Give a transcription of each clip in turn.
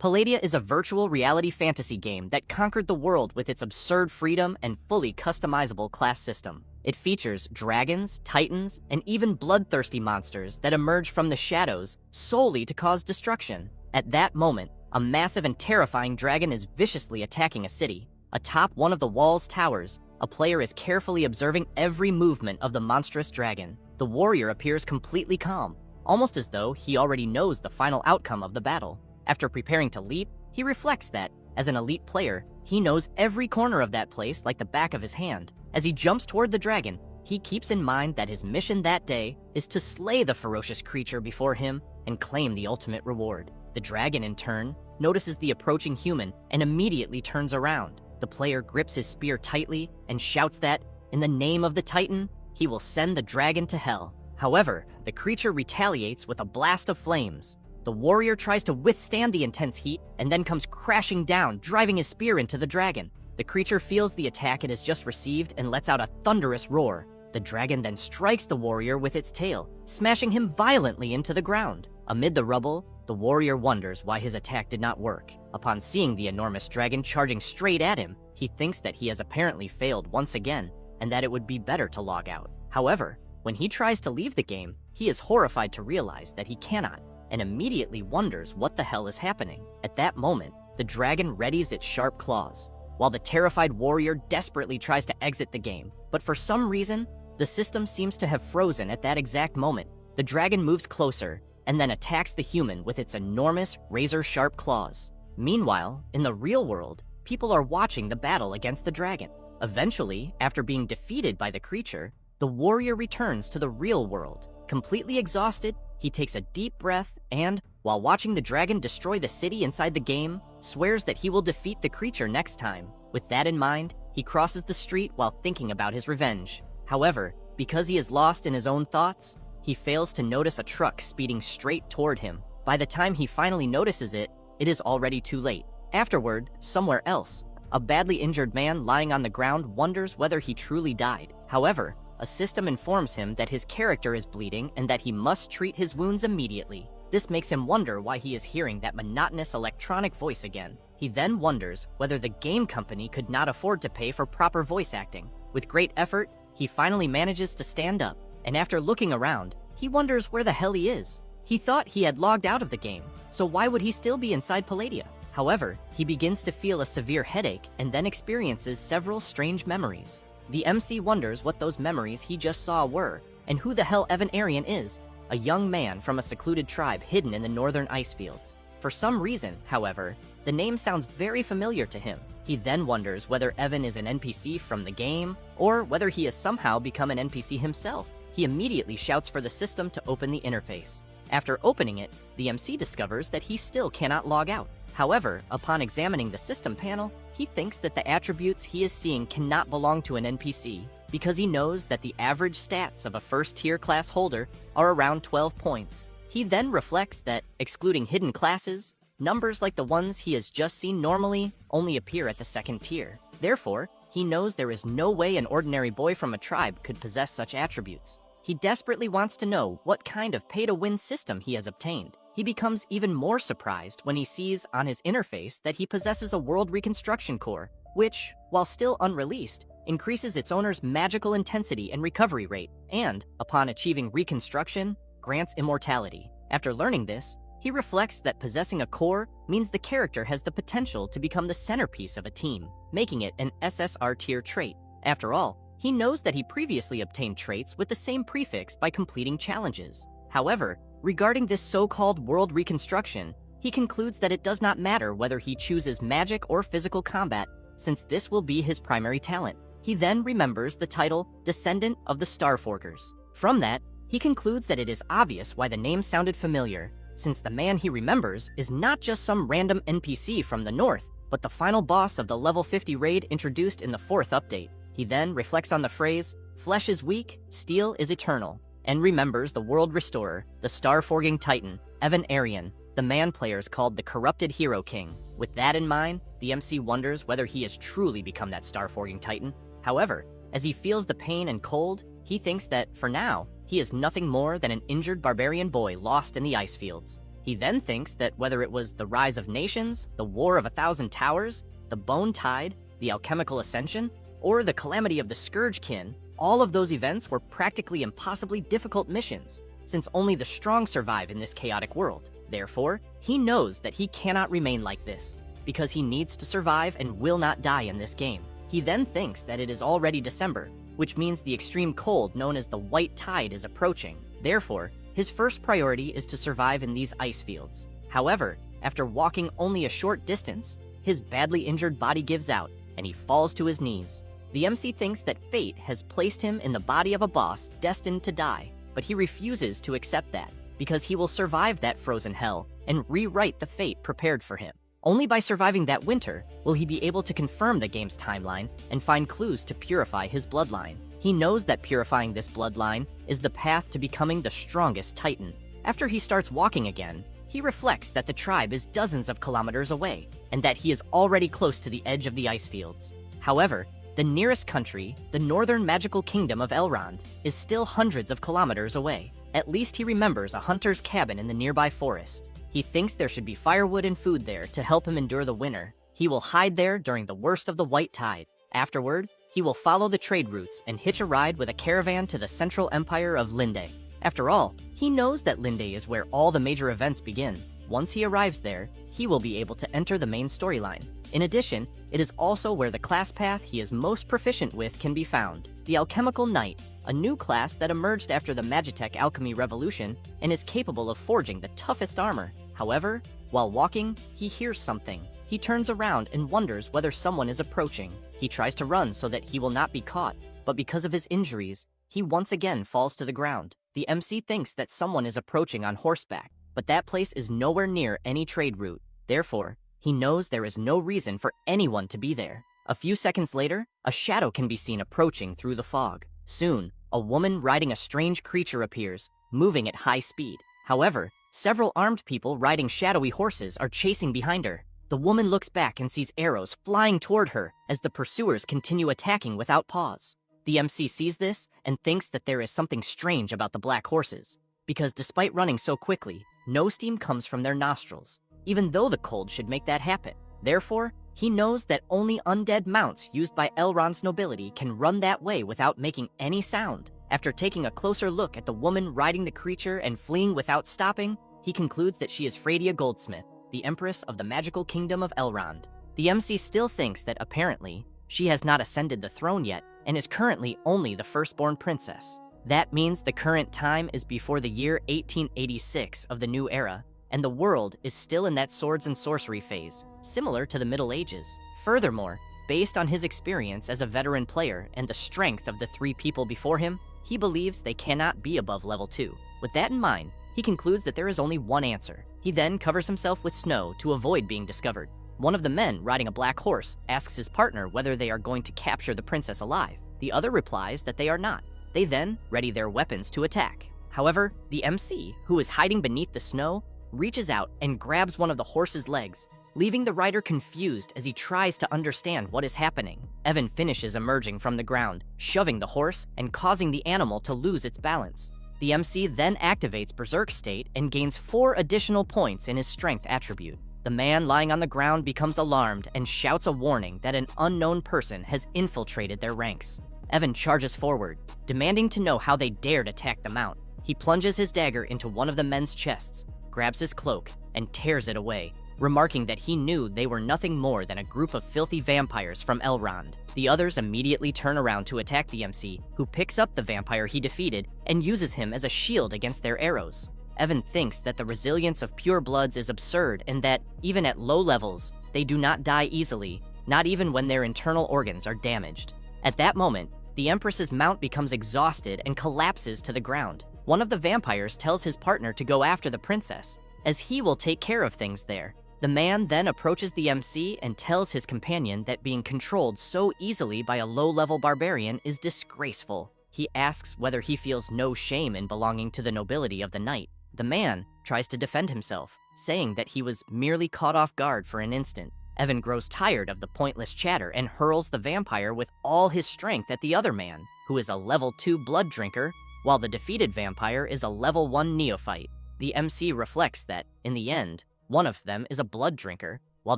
Palladia is a virtual reality fantasy game that conquered the world with its absurd freedom and fully customizable class system. It features dragons, titans, and even bloodthirsty monsters that emerge from the shadows solely to cause destruction. At that moment, a massive and terrifying dragon is viciously attacking a city. Atop one of the wall's towers, a player is carefully observing every movement of the monstrous dragon. The warrior appears completely calm, almost as though he already knows the final outcome of the battle. After preparing to leap, he reflects that, as an elite player, he knows every corner of that place like the back of his hand. As he jumps toward the dragon, he keeps in mind that his mission that day is to slay the ferocious creature before him and claim the ultimate reward. The dragon, in turn, notices the approaching human and immediately turns around. The player grips his spear tightly and shouts that, in the name of the Titan, he will send the dragon to hell. However, the creature retaliates with a blast of flames. The warrior tries to withstand the intense heat and then comes crashing down, driving his spear into the dragon. The creature feels the attack it has just received and lets out a thunderous roar. The dragon then strikes the warrior with its tail, smashing him violently into the ground. Amid the rubble, the warrior wonders why his attack did not work. Upon seeing the enormous dragon charging straight at him, he thinks that he has apparently failed once again, and that it would be better to log out. However, when he tries to leave the game, he is horrified to realize that he cannot, and immediately wonders what the hell is happening. At that moment, the dragon readies its sharp claws, while the terrified warrior desperately tries to exit the game. But for some reason, the system seems to have frozen at that exact moment. The dragon moves closer, and then attacks the human with its enormous, razor-sharp claws. Meanwhile, in the real world, people are watching the battle against the dragon. Eventually, after being defeated by the creature, the warrior returns to the real world. Completely exhausted, he takes a deep breath and, while watching the dragon destroy the city inside the game, swears that he will defeat the creature next time. With that in mind, he crosses the street while thinking about his revenge. However, because he is lost in his own thoughts, he fails to notice a truck speeding straight toward him. By the time he finally notices it, it is already too late. Afterward, somewhere else, a badly injured man lying on the ground wonders whether he truly died. However, a system informs him that his character is bleeding and that he must treat his wounds immediately. This makes him wonder why he is hearing that monotonous electronic voice again. He then wonders whether the game company could not afford to pay for proper voice acting. With great effort, he finally manages to stand up, and after looking around, he wonders where the hell he is. He thought he had logged out of the game, so why would he still be inside Palladia? However, he begins to feel a severe headache and then experiences several strange memories. The MC wonders what those memories he just saw were, and who the hell Evan Arian is, a young man from a secluded tribe hidden in the northern ice fields. For some reason, however, the name sounds very familiar to him. He then wonders whether Evan is an NPC from the game, or whether he has somehow become an NPC himself. He immediately shouts for the system to open the interface. After opening it, the MC discovers that he still cannot log out. However, upon examining the system panel, he thinks that the attributes he is seeing cannot belong to an NPC because he knows that the average stats of a first-tier class holder are around 12 points. He then reflects that, excluding hidden classes, numbers like the ones he has just seen normally only appear at the second tier. Therefore, he knows there is no way an ordinary boy from a tribe could possess such attributes. He desperately wants to know what kind of pay-to-win system he has obtained. He becomes even more surprised when he sees on his interface that he possesses a world reconstruction core, which, while still unreleased, increases its owner's magical intensity and recovery rate, and, upon achieving reconstruction, grants immortality. After learning this, he reflects that possessing a core means the character has the potential to become the centerpiece of a team, making it an SSR tier trait. After all, he knows that he previously obtained traits with the same prefix by completing challenges. However, regarding this so-called world reconstruction, he concludes that it does not matter whether he chooses magic or physical combat, since this will be his primary talent. He then remembers the title Descendant of the Starforgers. From that, he concludes that it is obvious why the name sounded familiar, since the man he remembers is not just some random NPC from the north, but the final boss of the level 50 raid introduced in the 4th update. He then reflects on the phrase, "Flesh is weak, steel is eternal," and remembers the world restorer, the star-forging titan, Evan Arian, the man players called the Corrupted Hero King. With that in mind, the MC wonders whether he has truly become that star-forging titan. However, as he feels the pain and cold, he thinks that, for now, he is nothing more than an injured barbarian boy lost in the ice fields. He then thinks that whether it was the rise of nations, the War of 1,000 Towers, the Bone Tide, the alchemical ascension, or the calamity of the Scourgekin, all of those events were practically impossibly difficult missions, since only the strong survive in this chaotic world. Therefore, he knows that he cannot remain like this, because he needs to survive and will not die in this game. He then thinks that it is already December, which means the extreme cold known as the White Tide is approaching. Therefore, his first priority is to survive in these ice fields. However, after walking only a short distance, his badly injured body gives out, and he falls to his knees. The MC thinks that fate has placed him in the body of a boss destined to die, but he refuses to accept that, because he will survive that frozen hell and rewrite the fate prepared for him. Only by surviving that winter will he be able to confirm the game's timeline and find clues to purify his bloodline. He knows that purifying this bloodline is the path to becoming the strongest Titan. After he starts walking again, he reflects that the tribe is dozens of kilometers away, and that he is already close to the edge of the ice fields. However, the nearest country, the northern magical kingdom of Elrond, is still hundreds of kilometers away. At least he remembers a hunter's cabin in the nearby forest. He thinks there should be firewood and food there to help him endure the winter. He will hide there during the worst of the White Tide. Afterward, he will follow the trade routes and hitch a ride with a caravan to the central empire of Linde. After all, he knows that Linde is where all the major events begin. Once he arrives there, he will be able to enter the main storyline. In addition, it is also where the class path he is most proficient with can be found. The Alchemical Knight, a new class that emerged after the Magitech alchemy revolution and is capable of forging the toughest armor. However, while walking, he hears something. He turns around and wonders whether someone is approaching. He tries to run so that he will not be caught, but because of his injuries, he once again falls to the ground. The MC thinks that someone is approaching on horseback, but that place is nowhere near any trade route. Therefore, he knows there is no reason for anyone to be there. A few seconds later, a shadow can be seen approaching through the fog. Soon, a woman riding a strange creature appears, moving at high speed. However, several armed people riding shadowy horses are chasing behind her. The woman looks back and sees arrows flying toward her as the pursuers continue attacking without pause. The MC sees this and thinks that there is something strange about the black horses, because despite running so quickly, no steam comes from their nostrils, even though the cold should make that happen. Therefore, he knows that only undead mounts used by Elrond's nobility can run that way without making any sound. After taking a closer look at the woman riding the creature and fleeing without stopping, he concludes that she is Fredia Goldsmith, the Empress of the magical kingdom of Elrond. The MC still thinks that apparently, she has not ascended the throne yet and is currently only the firstborn princess. That means the current time is before the year 1886 of the new era, and the world is still in that swords and sorcery phase, similar to the Middle Ages. Furthermore, based on his experience as a veteran player and the strength of the three people before him, he believes they cannot be above level 2. With that in mind, he concludes that there is only one answer. He then covers himself with snow to avoid being discovered. One of the men riding a black horse asks his partner whether they are going to capture the princess alive. The other replies that they are not. They then ready their weapons to attack. However, the MC, who is hiding beneath the snow, reaches out and grabs one of the horse's legs, leaving the rider confused as he tries to understand what is happening. Evan finishes emerging from the ground, shoving the horse and causing the animal to lose its balance. The MC then activates Berserk State and gains 4 additional points in his strength attribute. The man lying on the ground becomes alarmed and shouts a warning that an unknown person has infiltrated their ranks. Evan charges forward, demanding to know how they dared attack the mount. He plunges his dagger into one of the men's chests, grabs his cloak, and tears it away, remarking that he knew they were nothing more than a group of filthy vampires from Elrond. The others immediately turn around to attack the MC, who picks up the vampire he defeated and uses him as a shield against their arrows. Evan thinks that the resilience of purebloods is absurd and that, even at low levels, they do not die easily, not even when their internal organs are damaged. At that moment, the Empress's mount becomes exhausted and collapses to the ground. One of the vampires tells his partner to go after the princess, as he will take care of things there. The man then approaches the MC and tells his companion that being controlled so easily by a low-level barbarian is disgraceful. He asks whether he feels no shame in belonging to the nobility of the knight. The man tries to defend himself, saying that he was merely caught off guard for an instant. Evan grows tired of the pointless chatter and hurls the vampire with all his strength at the other man, who is a level 2 blood drinker, while the defeated vampire is a level 1 neophyte. The MC reflects that, in the end, one of them is a blood drinker, while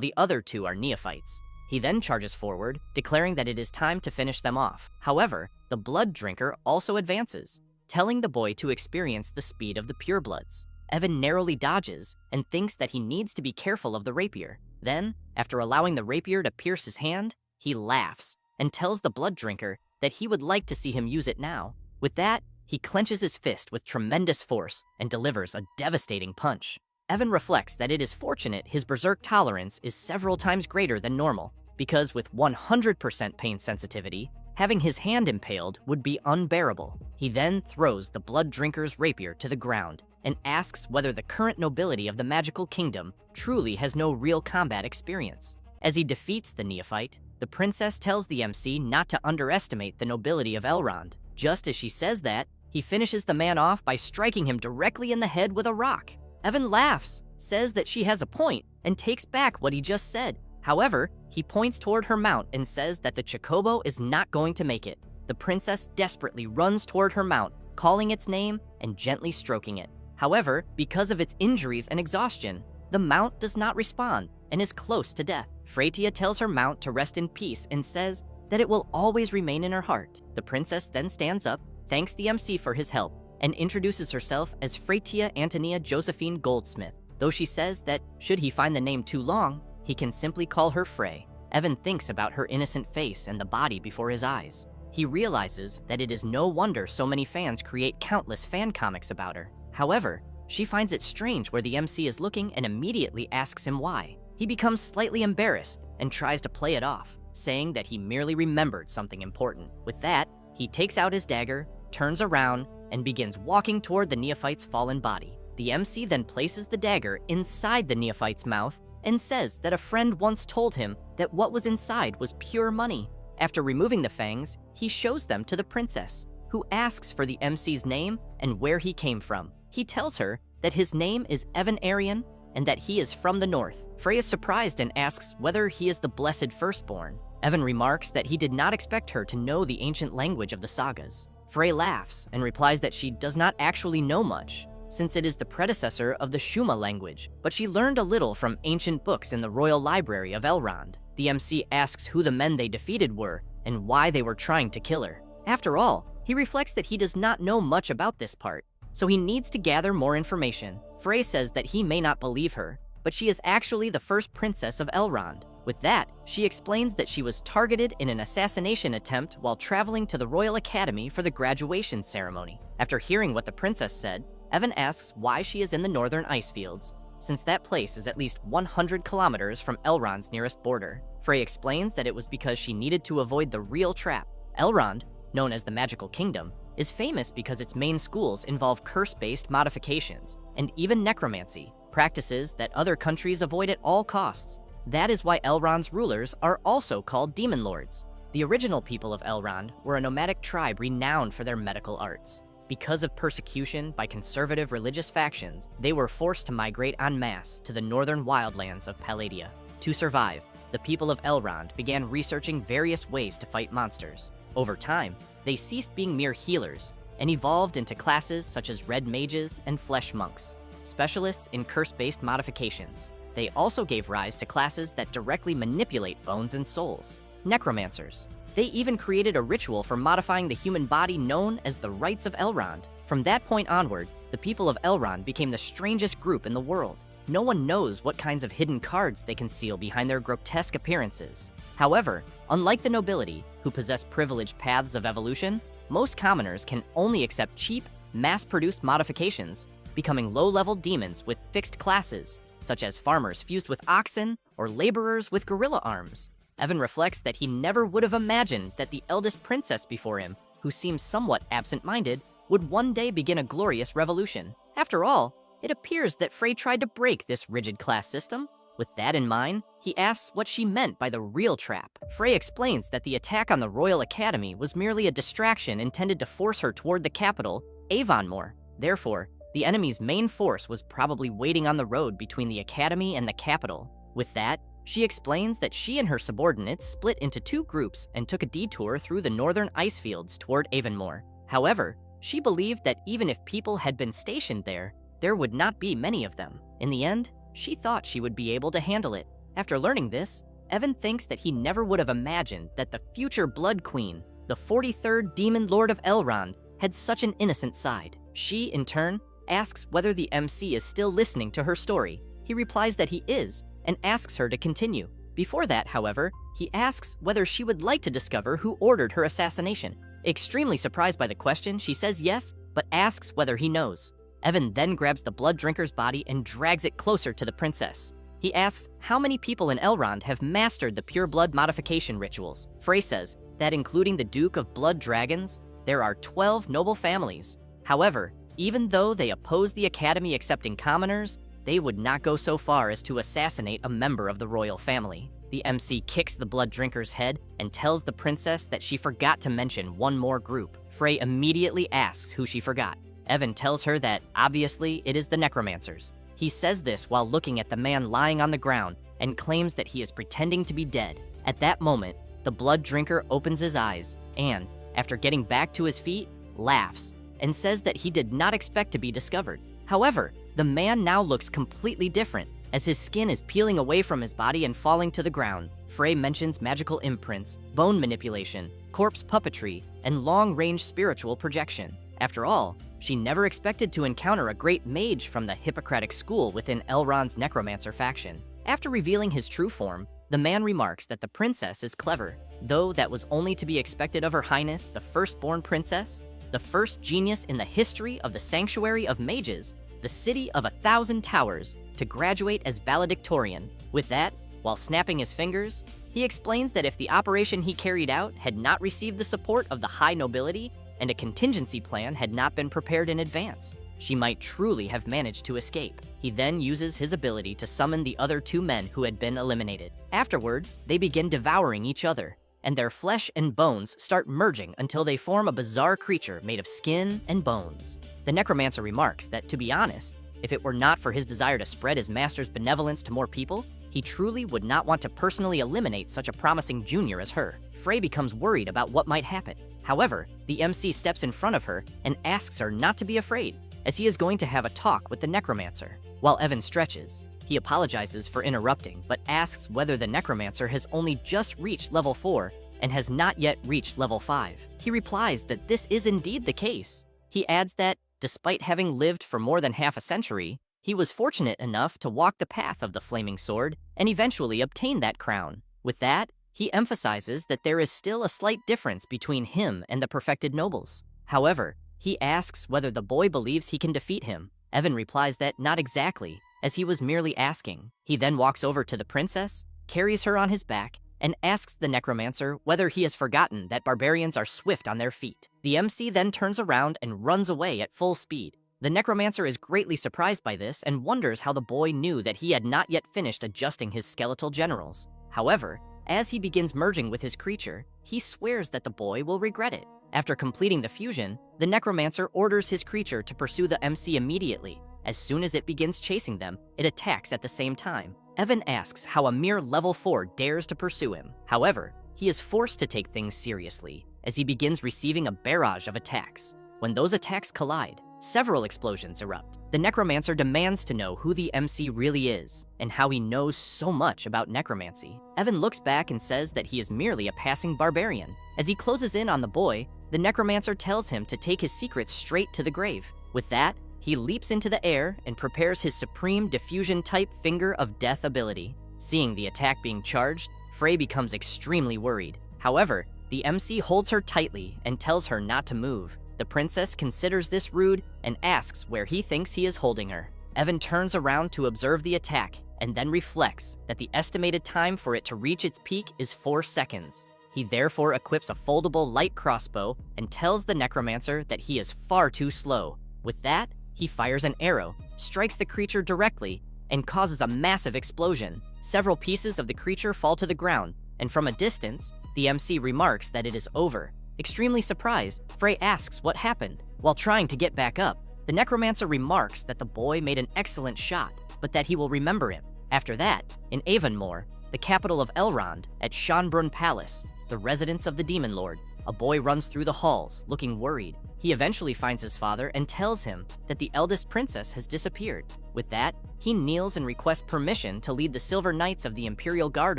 the other two are neophytes. He then charges forward, declaring that it is time to finish them off. However, the blood drinker also advances, telling the boy to experience the speed of the purebloods. Evan narrowly dodges and thinks that he needs to be careful of the rapier. Then, after allowing the rapier to pierce his hand, he laughs and tells the blood drinker that he would like to see him use it now. With that, he clenches his fist with tremendous force and delivers a devastating punch. Evan reflects that it is fortunate his berserk tolerance is several times greater than normal, because with 100% pain sensitivity, having his hand impaled would be unbearable. He then throws the blood drinker's rapier to the ground and asks whether the current nobility of the magical kingdom truly has no real combat experience. As he defeats the neophyte, the princess tells the MC not to underestimate the nobility of Elrond. Just as she says that, he finishes the man off by striking him directly in the head with a rock. Evan laughs, says that she has a point, and takes back what he just said. However, he points toward her mount and says that the Chocobo is not going to make it. The princess desperately runs toward her mount, calling its name and gently stroking it. However, because of its injuries and exhaustion, the mount does not respond and is close to death. Freytia tells her mount to rest in peace and says that it will always remain in her heart. The princess then stands up, thanks the MC for his help, and introduces herself as Freytia Antonia Josephine Goldsmith, though she says that, should he find the name too long, he can simply call her Frey. Evan thinks about her innocent face and the body before his eyes. He realizes that it is no wonder so many fans create countless fan comics about her. However, she finds it strange where the MC is looking and immediately asks him why. He becomes slightly embarrassed and tries to play it off, saying that he merely remembered something important. With that, he takes out his dagger, turns around, and begins walking toward the neophyte's fallen body. The MC then places the dagger inside the neophyte's mouth and says that a friend once told him that what was inside was pure money. After removing the fangs, he shows them to the princess, who asks for the MC's name and where he came from. He tells her that his name is Evan Arian and that he is from the north. Frey is surprised and asks whether he is the blessed firstborn. Evan remarks that he did not expect her to know the ancient language of the sagas. Frey laughs and replies that she does not actually know much, since it is the predecessor of the Shuma language, but she learned a little from ancient books in the royal library of Elrond. The MC asks who the men they defeated were and why they were trying to kill her. After all, he reflects that he does not know much about this part, so he needs to gather more information. Frey says that he may not believe her, but she is actually the first princess of Elrond. With that, she explains that she was targeted in an assassination attempt while traveling to the Royal Academy for the graduation ceremony. After hearing what the princess said, Evan asks why she is in the northern ice fields, since that place is at least 100 kilometers from Elrond's nearest border. Frey explains that it was because she needed to avoid the real trap. Elrond, known as the Magical Kingdom, is famous because its main schools involve curse-based modifications and even necromancy, practices that other countries avoid at all costs. That is why Elrond's rulers are also called demon lords. The original people of Elrond were a nomadic tribe renowned for their medical arts. Because of persecution by conservative religious factions, they were forced to migrate en masse to the northern wildlands of Palladia. To survive, the people of Elrond began researching various ways to fight monsters. Over time, they ceased being mere healers and evolved into classes such as red mages and flesh monks, specialists in curse-based modifications. They also gave rise to classes that directly manipulate bones and souls, necromancers. They even created a ritual for modifying the human body known as the Rites of Elrond. From that point onward, the people of Elrond became the strangest group in the world. No one knows what kinds of hidden cards they conceal behind their grotesque appearances. However, unlike the nobility, who possess privileged paths of evolution, most commoners can only accept cheap, mass-produced modifications, becoming low-level demons with fixed classes, such as farmers fused with oxen or laborers with gorilla arms. Evan reflects that he never would have imagined that the eldest princess before him, who seems somewhat absent-minded, would one day begin a glorious revolution. After all, it appears that Frey tried to break this rigid class system. With that in mind, he asks what she meant by the real trap. Frey explains that the attack on the Royal Academy was merely a distraction intended to force her toward the capital, Avonmore. Therefore, the enemy's main force was probably waiting on the road between the Academy and the capital. With that, she explains that she and her subordinates split into two groups and took a detour through the northern ice fields toward Avonmore. However, she believed that even if people had been stationed there there would not be many of them. In the end, she thought she would be able to handle it. After learning this, Evan thinks that he never would have imagined that the future Blood Queen, the 43rd Demon Lord of Elrond, had such an innocent side. She, in turn, asks whether the MC is still listening to her story. He replies that he is, and asks her to continue. Before that, however, he asks whether she would like to discover who ordered her assassination. Extremely surprised by the question, she says yes, but asks whether he knows. Evan then grabs the blood drinker's body and drags it closer to the princess. He asks how many people in Elrond have mastered the pure blood modification rituals. Frey says that including the Duke of Blood Dragons, there are 12 noble families. However, even though they oppose the Academy accepting commoners, they would not go so far as to assassinate a member of the royal family. The MC kicks the blood drinker's head and tells the princess that she forgot to mention one more group. Frey immediately asks who she forgot. Evan tells her that, obviously, it is the necromancers. He says this while looking at the man lying on the ground and claims that he is pretending to be dead. At that moment, the blood drinker opens his eyes and, after getting back to his feet, laughs and says that he did not expect to be discovered. However, the man now looks completely different, as his skin is peeling away from his body and falling to the ground. Frey mentions magical imprints, bone manipulation, corpse puppetry, and long-range spiritual projection. After all, she never expected to encounter a great mage from the Hippocratic school within Elrond's necromancer faction. After revealing his true form, the man remarks that the princess is clever, though that was only to be expected of Her Highness, the firstborn princess, the first genius in the history of the Sanctuary of Mages, the City of 1,000 Towers, to graduate as valedictorian. With that, while snapping his fingers, he explains that if the operation he carried out had not received the support of the high nobility and a contingency plan had not been prepared in advance, she might truly have managed to escape. He then uses his ability to summon the other two men who had been eliminated. Afterward, they begin devouring each other, and their flesh and bones start merging until they form a bizarre creature made of skin and bones. The necromancer remarks that, to be honest, if it were not for his desire to spread his master's benevolence to more people, he truly would not want to personally eliminate such a promising junior as her. Frey becomes worried about what might happen. However, the MC steps in front of her and asks her not to be afraid, as he is going to have a talk with the necromancer. While Evan stretches, he apologizes for interrupting, but asks whether the necromancer has only just reached level 4 and has not yet reached level 5. He replies that this is indeed the case. He adds that, despite having lived for more than half a century, he was fortunate enough to walk the path of the Flaming Sword and eventually obtain that crown. With that, he emphasizes that there is still a slight difference between him and the perfected nobles. However, he asks whether the boy believes he can defeat him. Evan replies that not exactly, as he was merely asking. He then walks over to the princess, carries her on his back, and asks the necromancer whether he has forgotten that barbarians are swift on their feet. The MC then turns around and runs away at full speed. The necromancer is greatly surprised by this and wonders how the boy knew that he had not yet finished adjusting his skeletal generals. However, as he begins merging with his creature, he swears that the boy will regret it. After completing the fusion, the necromancer orders his creature to pursue the MC immediately. As soon as it begins chasing them, it attacks at the same time. Evan asks how a mere level 4 dares to pursue him. However, he is forced to take things seriously, as he begins receiving a barrage of attacks. When those attacks collide, several explosions erupt. The necromancer demands to know who the MC really is, and how he knows so much about necromancy. Evan looks back and says that he is merely a passing barbarian. As he closes in on the boy, the necromancer tells him to take his secrets straight to the grave. With that, he leaps into the air and prepares his supreme diffusion-type Finger of Death ability. Seeing the attack being charged, Frey becomes extremely worried. However, the MC holds her tightly and tells her not to move. The princess considers this rude and asks where he thinks he is holding her. Evan turns around to observe the attack and then reflects that the estimated time for it to reach its peak is 4 seconds. He therefore equips a foldable light crossbow and tells the necromancer that he is far too slow. With that, he fires an arrow, strikes the creature directly, and causes a massive explosion. Several pieces of the creature fall to the ground, and from a distance, the MC remarks that it is over. Extremely surprised, Frey asks what happened. While trying to get back up, the necromancer remarks that the boy made an excellent shot, but that he will remember him. After that, in Avonmore, the capital of Elrond, at Schönbrunn Palace, the residence of the Demon Lord, A boy runs through the halls, looking worried. He eventually finds his father and tells him that the eldest princess has disappeared. With that, he kneels and requests permission to lead the Silver Knights of the Imperial Guard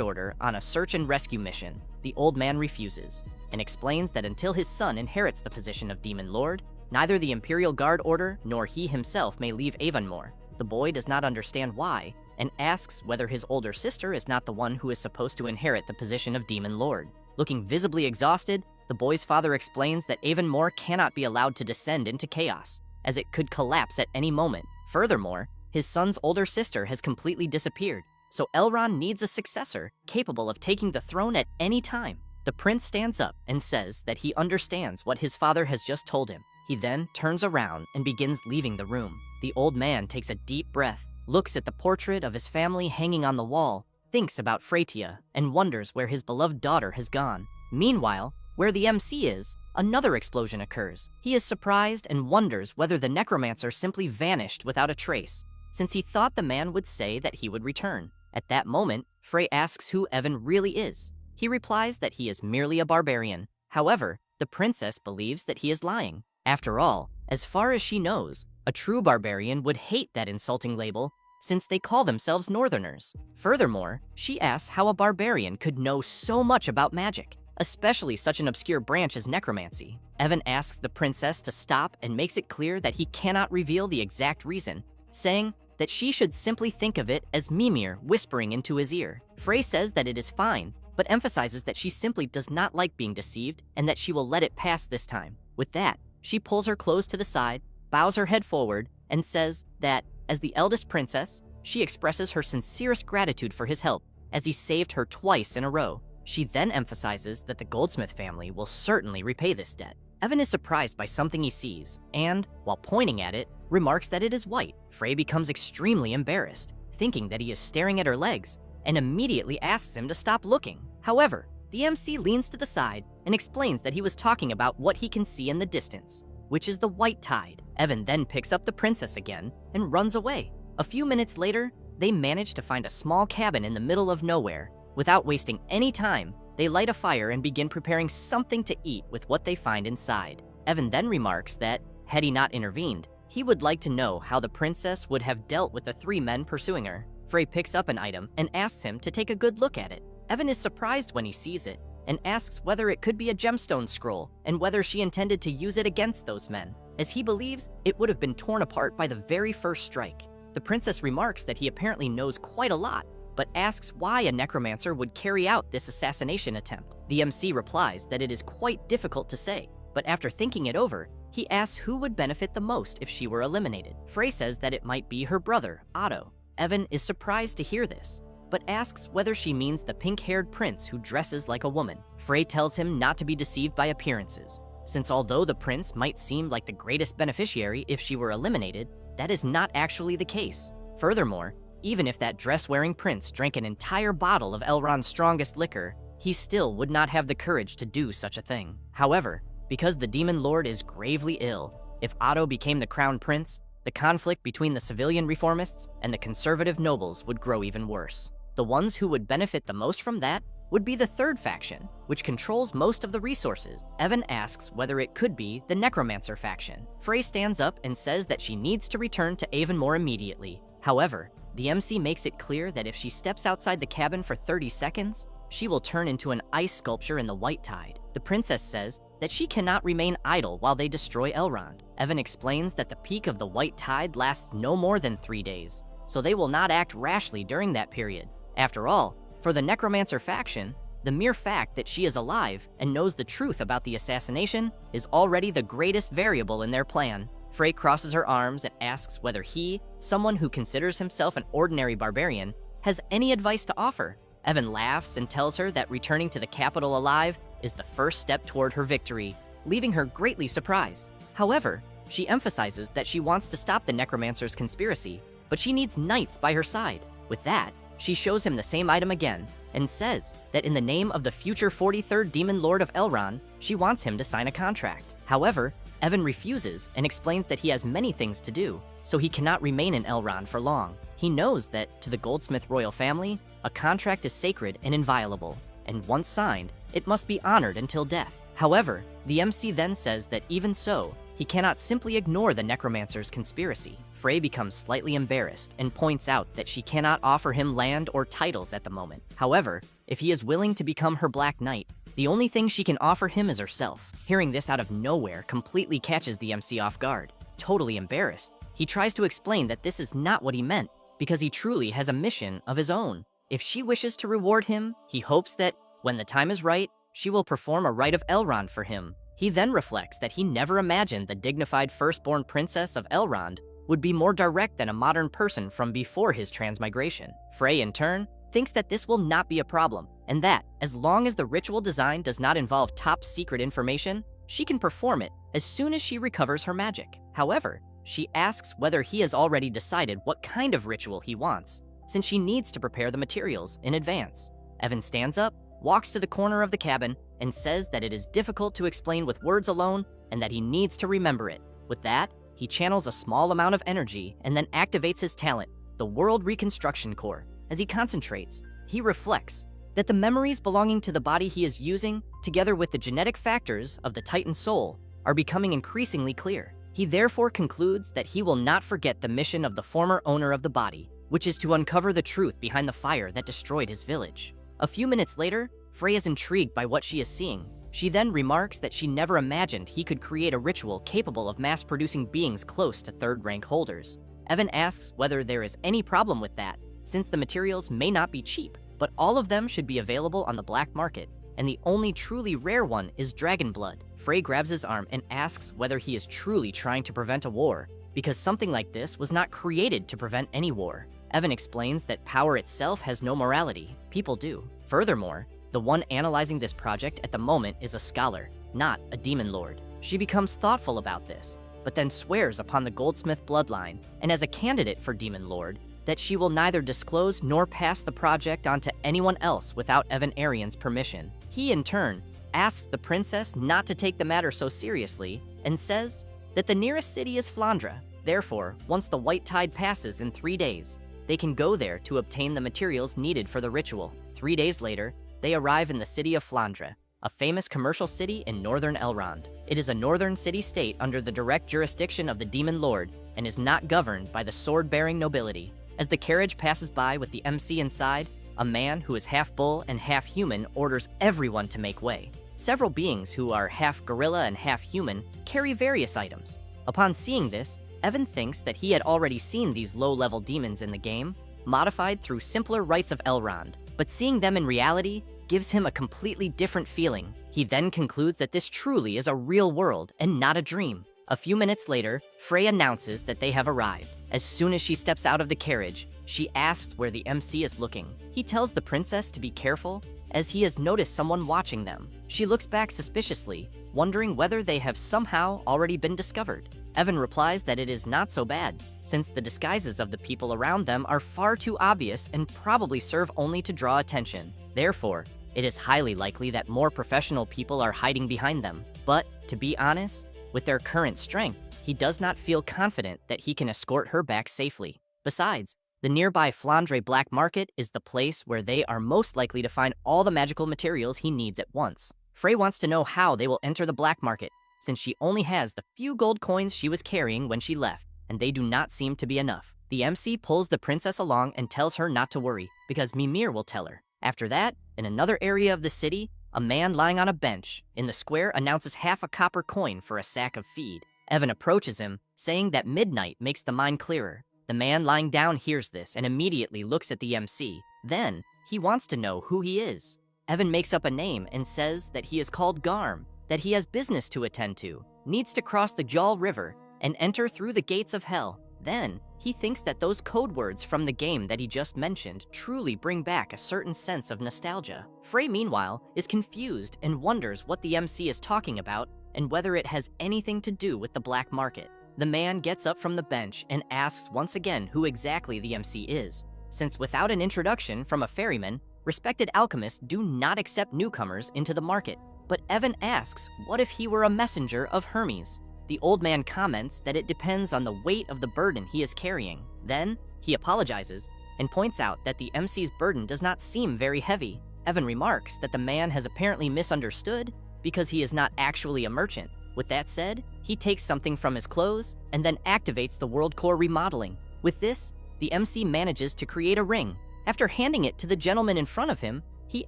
Order on a search and rescue mission. The old man refuses, and explains that until his son inherits the position of Demon Lord, neither the Imperial Guard Order nor he himself may leave Avonmore. The boy does not understand why, and asks whether his older sister is not the one who is supposed to inherit the position of Demon Lord. Looking visibly exhausted, the boy's father explains that Avonmore cannot be allowed to descend into chaos, as it could collapse at any moment. Furthermore, his son's older sister has completely disappeared, so Elrond needs a successor capable of taking the throne at any time. The prince stands up and says that he understands what his father has just told him. He then turns around and begins leaving the room. The old man takes a deep breath, looks at the portrait of his family hanging on the wall, thinks about Freytia, and wonders where his beloved daughter has gone. Meanwhile, where the MC is, another explosion occurs. He is surprised and wonders whether the necromancer simply vanished without a trace, since he thought the man would say that he would return. At that moment, Frey asks who Evan really is. He replies that he is merely a barbarian. However, the princess believes that he is lying. After all, as far as she knows, a true barbarian would hate that insulting label, since they call themselves Northerners. Furthermore, she asks how a barbarian could know so much about magic, especially such an obscure branch as necromancy. Evan asks the princess to stop and makes it clear that he cannot reveal the exact reason, saying that she should simply think of it as Mimir whispering into his ear. Frey says that it is fine, but emphasizes that she simply does not like being deceived and that she will let it pass this time. With that, she pulls her clothes to the side, bows her head forward, and says that, as the eldest princess, she expresses her sincerest gratitude for his help, as he saved her twice in a row. She then emphasizes that the Goldsmith family will certainly repay this debt. Evan is surprised by something he sees, and, while pointing at it, remarks that it is white. Frey becomes extremely embarrassed, thinking that he is staring at her legs, and immediately asks him to stop looking. However, the MC leans to the side and explains that he was talking about what he can see in the distance, which is the white tide. Evan then picks up the princess again and runs away. A few minutes later, they manage to find a small cabin in the middle of nowhere. Without wasting any time, they light a fire and begin preparing something to eat with what they find inside. Evan then remarks that, had he not intervened, he would like to know how the princess would have dealt with the 3 men pursuing her. Frey picks up an item and asks him to take a good look at it. Evan is surprised when he sees it, and asks whether it could be a gemstone scroll and whether she intended to use it against those men, as he believes it would have been torn apart by the very first strike. The princess remarks that he apparently knows quite a lot, but asks why a necromancer would carry out this assassination attempt. The MC replies that it is quite difficult to say, but after thinking it over, he asks who would benefit the most if she were eliminated. Frey says that it might be her brother, Otto. Evan is surprised to hear this, but asks whether she means the pink-haired prince who dresses like a woman. Frey tells him not to be deceived by appearances, since although the prince might seem like the greatest beneficiary if she were eliminated, that is not actually the case. Furthermore, even if that dress-wearing prince drank an entire bottle of Elrond's strongest liquor, he still would not have the courage to do such a thing. However, because the Demon Lord is gravely ill, if Otto became the crown prince, the conflict between the civilian reformists and the conservative nobles would grow even worse. The ones who would benefit the most from that would be the third faction, which controls most of the resources. Evan asks whether it could be the Necromancer faction. Frey stands up and says that she needs to return to Avonmore immediately. However, the MC makes it clear that if she steps outside the cabin for 30 seconds, she will turn into an ice sculpture in the white tide. The princess says that she cannot remain idle while they destroy Elrond. Evan explains that the peak of the white tide lasts no more than 3 days, so they will not act rashly during that period. After all, for the Necromancer faction, the mere fact that she is alive and knows the truth about the assassination is already the greatest variable in their plan. Frey crosses her arms and asks whether he, someone who considers himself an ordinary barbarian, has any advice to offer. Evan laughs and tells her that returning to the capital alive is the first step toward her victory, leaving her greatly surprised. However, she emphasizes that she wants to stop the Necromancer's conspiracy, but she needs knights by her side. With that, she shows him the same item again and says that in the name of the future 43rd Demon Lord of Elrond, she wants him to sign a contract. However, Evan refuses and explains that he has many things to do, so he cannot remain in Elrond for long. He knows that, to the Goldsmith royal family, a contract is sacred and inviolable. and once signed, it must be honored until death. However, the MC then says that even so, he cannot simply ignore the necromancer's conspiracy. Frey becomes slightly embarrassed and points out that she cannot offer him land or titles at the moment. However, if he is willing to become her Black Knight, the only thing she can offer him is herself. Hearing this out of nowhere completely catches the MC off guard. Totally embarrassed, he tries to explain that this is not what he meant, because he truly has a mission of his own. If she wishes to reward him, he hopes that, when the time is right, she will perform a rite of Elrond for him. He then reflects that he never imagined the dignified firstborn princess of Elrond would be more direct than a modern person from before his transmigration. Frey, in turn, thinks that this will not be a problem, and that, as long as the ritual design does not involve top-secret information, she can perform it as soon as she recovers her magic. However, she asks whether he has already decided what kind of ritual he wants, since she needs to prepare the materials in advance. Evan stands up, walks to the corner of the cabin, and says that it is difficult to explain with words alone and that he needs to remember it. With that, he channels a small amount of energy and then activates his talent, the World Reconstruction Core. As he concentrates, he reflects that the memories belonging to the body he is using, together with the genetic factors of the Titan soul, are becoming increasingly clear. He therefore concludes that he will not forget the mission of the former owner of the body, which is to uncover the truth behind the fire that destroyed his village. A few minutes later, Frey is intrigued by what she is seeing. She then remarks that she never imagined he could create a ritual capable of mass-producing beings close to third-rank holders. Evan asks whether there is any problem with that, since the materials may not be cheap, but all of them should be available on the black market, and the only truly rare one is dragon blood. Frey grabs his arm and asks whether he is truly trying to prevent a war, because something like this was not created to prevent any war. Evan explains that power itself has no morality, people do. Furthermore, the one analyzing this project at the moment is a scholar, not a demon lord. She becomes thoughtful about this, but then swears upon the goldsmith bloodline, and as a candidate for demon lord, that she will neither disclose nor pass the project on to anyone else without Evan Arian's permission. He, in turn, asks the princess not to take the matter so seriously, and says that the nearest city is Flandra. Therefore, once the white tide passes in 3 days, they can go there to obtain the materials needed for the ritual. 3 days later, they arrive in the city of Flandra, a famous commercial city in northern Elrond. It is a northern city-state under the direct jurisdiction of the Demon Lord and is not governed by the sword-bearing nobility. As the carriage passes by with the MC inside, a man who is half bull and half human orders everyone to make way. Several beings who are half gorilla and half human carry various items. Upon seeing this, Evan thinks that he had already seen these low-level demons in the game, modified through simpler rites of Elrond, but seeing them in reality gives him a completely different feeling. He then concludes that this truly is a real world and not a dream. A few minutes later, Frey announces that they have arrived. As soon as she steps out of the carriage, she asks where the MC is looking. He tells the princess to be careful, as he has noticed someone watching them. She looks back suspiciously, wondering whether they have somehow already been discovered. Evan replies that it is not so bad, since the disguises of the people around them are far too obvious and probably serve only to draw attention. Therefore, it is highly likely that more professional people are hiding behind them. But, to be honest, with their current strength, he does not feel confident that he can escort her back safely. Besides, the nearby Flandre Black Market is the place where they are most likely to find all the magical materials he needs at once. Frey wants to know how they will enter the black market, since she only has the few gold coins she was carrying when she left, and they do not seem to be enough. The MC pulls the princess along and tells her not to worry, because Mimir will tell her. After that, in another area of the city, a man lying on a bench in the square announces half a copper coin for a sack of feed. Evan approaches him, saying that midnight makes the mind clearer. The man lying down hears this and immediately looks at the MC. Then, he wants to know who he is. Evan makes up a name and says that he is called Garm, that he has business to attend to, needs to cross the Jal River, and enter through the gates of hell. Then, he thinks that those code words from the game that he just mentioned truly bring back a certain sense of nostalgia. Frey, meanwhile, is confused and wonders what the MC is talking about and whether it has anything to do with the black market. The man gets up from the bench and asks once again who exactly the MC is, since without an introduction from a ferryman, respected alchemists do not accept newcomers into the market. But Evan asks what if he were a messenger of Hermes. The old man comments that it depends on the weight of the burden he is carrying. Then, he apologizes and points out that the MC's burden does not seem very heavy. Evan remarks that the man has apparently misunderstood because he is not actually a merchant. With that said, he takes something from his clothes and then activates the world core remodeling. With this, the MC manages to create a ring. After handing it to the gentleman in front of him, he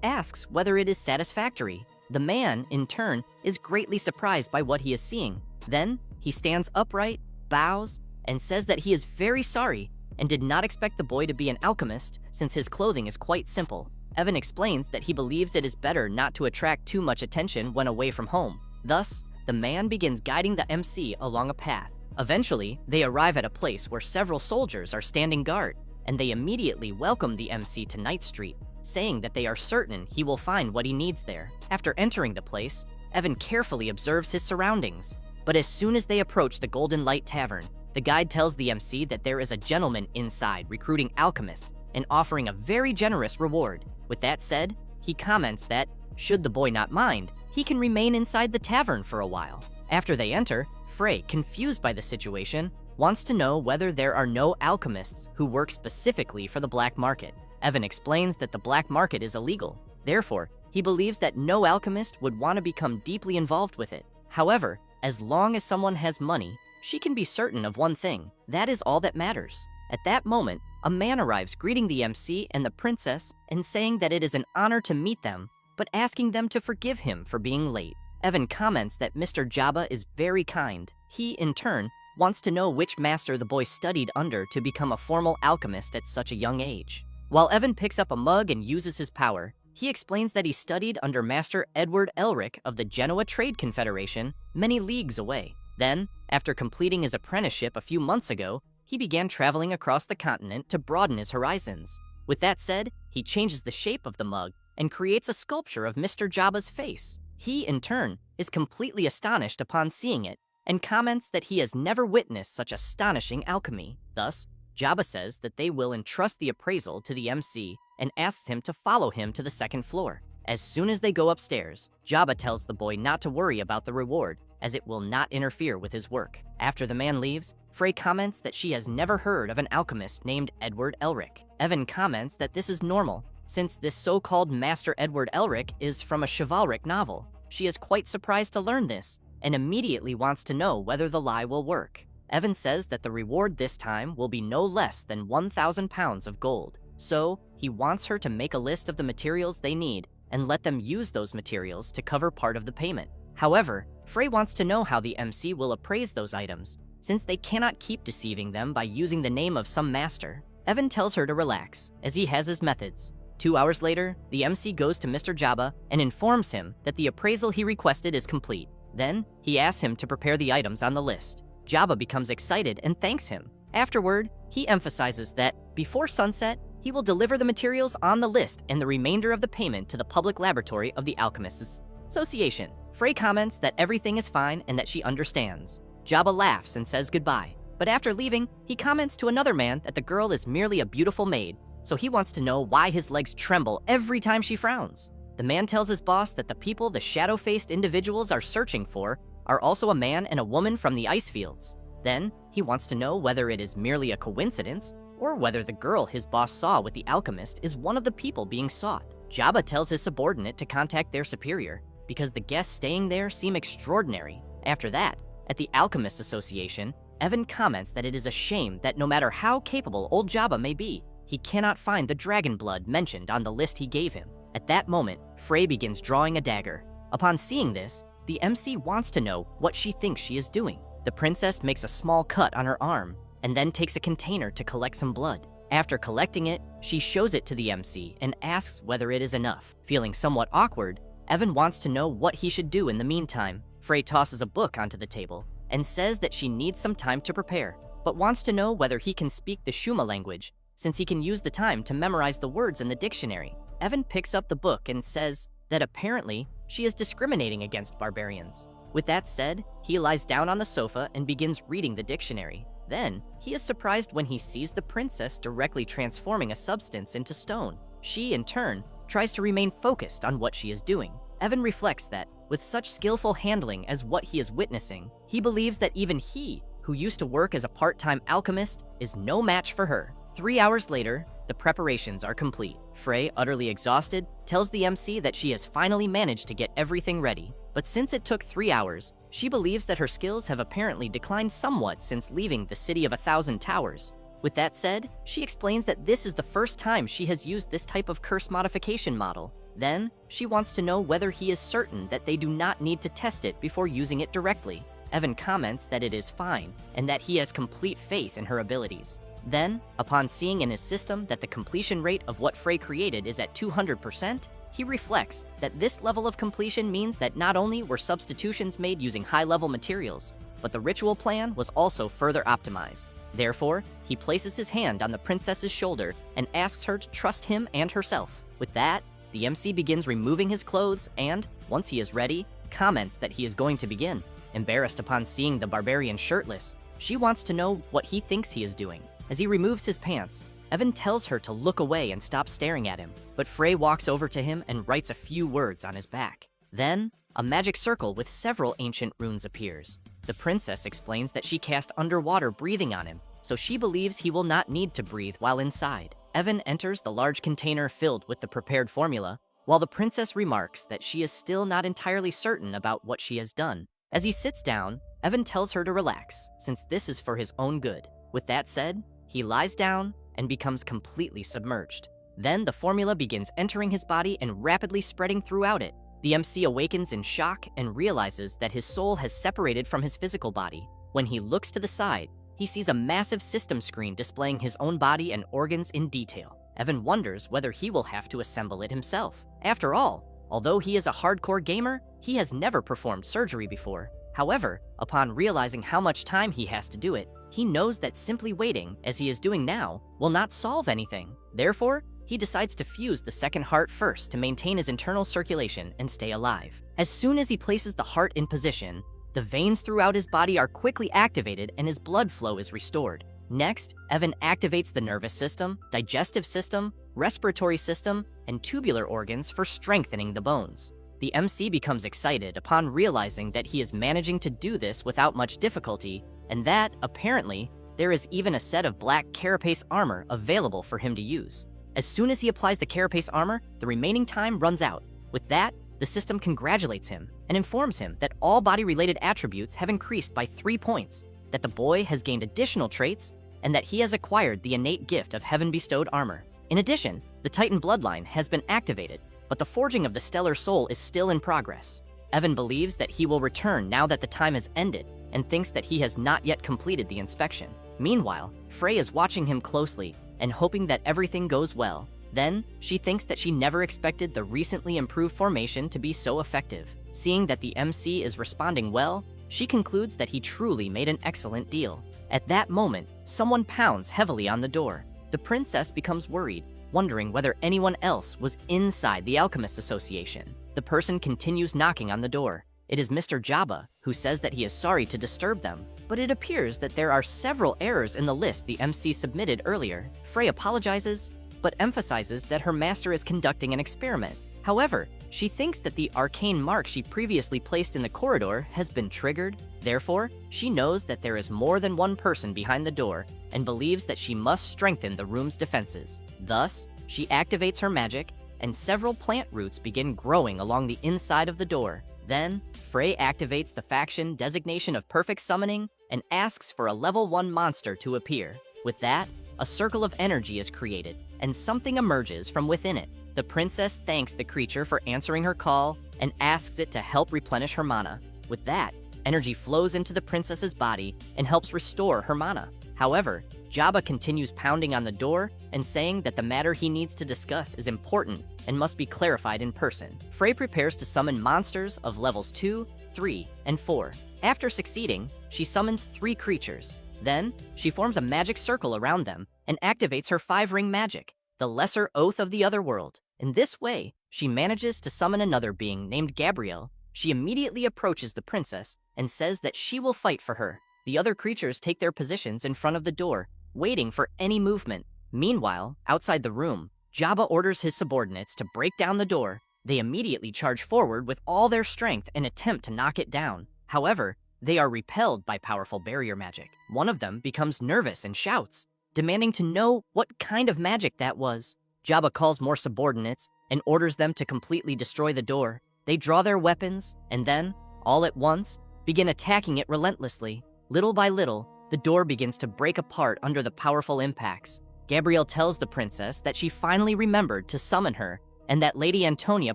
asks whether it is satisfactory. The man, in turn, is greatly surprised by what he is seeing. Then, he stands upright, bows, and says that he is very sorry and did not expect the boy to be an alchemist since his clothing is quite simple. Evan explains that he believes it is better not to attract too much attention when away from home. Thus, the man begins guiding the MC along a path. Eventually, they arrive at a place where several soldiers are standing guard, and they immediately welcome the MC to Night Street, saying that they are certain he will find what he needs there. After entering the place, Evan carefully observes his surroundings. But as soon as they approach the Golden Light Tavern, the guide tells the MC that there is a gentleman inside recruiting alchemists and offering a very generous reward. With that said, he comments that, should the boy not mind, he can remain inside the tavern for a while. After they enter, Frey, confused by the situation, wants to know whether there are no alchemists who work specifically for the black market. Evan explains that the black market is illegal. Therefore, he believes that no alchemist would want to become deeply involved with it. However, as long as someone has money, she can be certain of one thing. That is all that matters. At that moment, a man arrives greeting the MC and the princess and saying that it is an honor to meet them, but asking them to forgive him for being late. Evan comments that Mr. Jabba is very kind. He, in turn, wants to know which master the boy studied under to become a formal alchemist at such a young age. While Evan picks up a mug and uses his power, he explains that he studied under Master Edward Elric of the Genoa Trade Confederation many leagues away. Then, after completing his apprenticeship a few months ago, he began traveling across the continent to broaden his horizons. With that said, he changes the shape of the mug and creates a sculpture of Mr. Jabba's face. He, in turn, is completely astonished upon seeing it and comments that he has never witnessed such astonishing alchemy. Thus, Jabba says that they will entrust the appraisal to the MC and asks him to follow him to the second floor. As soon as they go upstairs, Jabba tells the boy not to worry about the reward, as it will not interfere with his work. After the man leaves, Frey comments that she has never heard of an alchemist named Edward Elric. Evan comments that this is normal, since this so-called Master Edward Elric is from a chivalric novel. She is quite surprised to learn this, and immediately wants to know whether the lie will work. Evan says that the reward this time will be no less than 1,000 pounds of gold. So, he wants her to make a list of the materials they need and let them use those materials to cover part of the payment. However, Frey wants to know how the MC will appraise those items, since they cannot keep deceiving them by using the name of some master. Evan tells her to relax, as he has his methods. 2 hours later, the MC goes to Mr. Jabba and informs him that the appraisal he requested is complete. Then, he asks him to prepare the items on the list. Jabba becomes excited and thanks him. Afterward, he emphasizes that, before sunset, he will deliver the materials on the list and the remainder of the payment to the public laboratory of the Alchemists' Association. Frey comments that everything is fine and that she understands. Jabba laughs and says goodbye. But after leaving, he comments to another man that the girl is merely a beautiful maid, so he wants to know why his legs tremble every time she frowns. The man tells his boss that the people the shadow-faced individuals are searching for are also a man and a woman from the ice fields. Then, he wants to know whether it is merely a coincidence or whether the girl his boss saw with the alchemist is one of the people being sought. Jabba tells his subordinate to contact their superior because the guests staying there seem extraordinary. After that, at the Alchemists Association, Evan comments that it is a shame that no matter how capable old Jabba may be, he cannot find the dragon blood mentioned on the list he gave him. At that moment, Frey begins drawing a dagger. Upon seeing this, the MC wants to know what she thinks she is doing. The princess makes a small cut on her arm and then takes a container to collect some blood. After collecting it, she shows it to the MC and asks whether it is enough. Feeling somewhat awkward, Evan wants to know what he should do in the meantime. Frey tosses a book onto the table and says that she needs some time to prepare, but wants to know whether he can speak the Shuma language, since he can use the time to memorize the words in the dictionary. Evan picks up the book and says that apparently she is discriminating against barbarians. With that said, he lies down on the sofa and begins reading the dictionary. Then, he is surprised when he sees the princess directly transforming a substance into stone. She, in turn, tries to remain focused on what she is doing. Evan reflects that, with such skillful handling as what he is witnessing, he believes that even he, who used to work as a part-time alchemist, is no match for her. 3 hours later, the preparations are complete. Frey, utterly exhausted, tells the MC that she has finally managed to get everything ready. But since it took 3 hours, she believes that her skills have apparently declined somewhat since leaving the City of 1,000 Towers. With that said, she explains that this is the first time she has used this type of curse modification model. Then, she wants to know whether he is certain that they do not need to test it before using it directly. Evan comments that it is fine, and that he has complete faith in her abilities. Then, upon seeing in his system that the completion rate of what Frey created is at 200%, he reflects that this level of completion means that not only were substitutions made using high-level materials, but the ritual plan was also further optimized. Therefore, he places his hand on the princess's shoulder and asks her to trust him and herself. With that, the MC begins removing his clothes and, once he is ready, comments that he is going to begin. Embarrassed upon seeing the barbarian shirtless, she wants to know what he thinks he is doing. As he removes his pants, Evan tells her to look away and stop staring at him, but Frey walks over to him and writes a few words on his back. Then, a magic circle with several ancient runes appears. The princess explains that she cast underwater breathing on him, so she believes he will not need to breathe while inside. Evan enters the large container filled with the prepared formula, while the princess remarks that she is still not entirely certain about what she has done. As he sits down, Evan tells her to relax, since this is for his own good. With that said, he lies down and becomes completely submerged. Then the formula begins entering his body and rapidly spreading throughout it. The MC awakens in shock and realizes that his soul has separated from his physical body. When he looks to the side, he sees a massive system screen displaying his own body and organs in detail. Evan wonders whether he will have to assemble it himself. After all, although he is a hardcore gamer, he has never performed surgery before. However, upon realizing how much time he has to do it, he knows that simply waiting, as he is doing now, will not solve anything. Therefore, he decides to fuse the second heart first to maintain his internal circulation and stay alive. As soon as he places the heart in position, the veins throughout his body are quickly activated and his blood flow is restored. Next, Evan activates the nervous system, digestive system, respiratory system, and tubular organs for strengthening the bones. The MC becomes excited upon realizing that he is managing to do this without much difficulty, and that, apparently, there is even a set of black carapace armor available for him to use. As soon as he applies the carapace armor, the remaining time runs out. With that, the system congratulates him and informs him that all body-related attributes have increased by 3 points, that the boy has gained additional traits, and that he has acquired the innate gift of heaven-bestowed armor. In addition, the Titan bloodline has been activated, but the forging of the stellar soul is still in progress. Evan believes that he will return now that the time has ended, and thinks that he has not yet completed the inspection. Meanwhile, Frey is watching him closely and hoping that everything goes well. Then, she thinks that she never expected the recently improved formation to be so effective. Seeing that the MC is responding well, she concludes that he truly made an excellent deal. At that moment, someone pounds heavily on the door. The princess becomes worried, wondering whether anyone else was inside the Alchemists Association. The person continues knocking on the door. It is Mr. Jabba, who says that he is sorry to disturb them, but it appears that there are several errors in the list the MC submitted earlier. Frey apologizes, but emphasizes that her master is conducting an experiment. However, she thinks that the arcane mark she previously placed in the corridor has been triggered. Therefore, she knows that there is more than one person behind the door and believes that she must strengthen the room's defenses. Thus, she activates her magic, and several plant roots begin growing along the inside of the door. Then, Frey activates the faction designation of perfect summoning and asks for a level 1 monster to appear. With that, a circle of energy is created, and something emerges from within it. The princess thanks the creature for answering her call and asks it to help replenish her mana. With that, energy flows into the princess's body and helps restore her mana. However, Jabba continues pounding on the door and saying that the matter he needs to discuss is important and must be clarified in person. Frey prepares to summon monsters of levels 2, 3, and 4. After succeeding, she summons 3 creatures. Then, she forms a magic circle around them and activates her 5-ring magic, the Lesser Oath of the Otherworld. In this way, she manages to summon another being named Gabrielle. She immediately approaches the princess and says that she will fight for her. The other creatures take their positions in front of the door, waiting for any movement. Meanwhile, outside the room, Jabba orders his subordinates to break down the door. They immediately charge forward with all their strength and attempt to knock it down. However, they are repelled by powerful barrier magic. One of them becomes nervous and shouts, demanding to know what kind of magic that was. Jabba calls more subordinates and orders them to completely destroy the door. They draw their weapons and then, all at once, begin attacking it relentlessly. Little by little, the door begins to break apart under the powerful impacts. Gabrielle tells the princess that she finally remembered to summon her and that Lady Antonia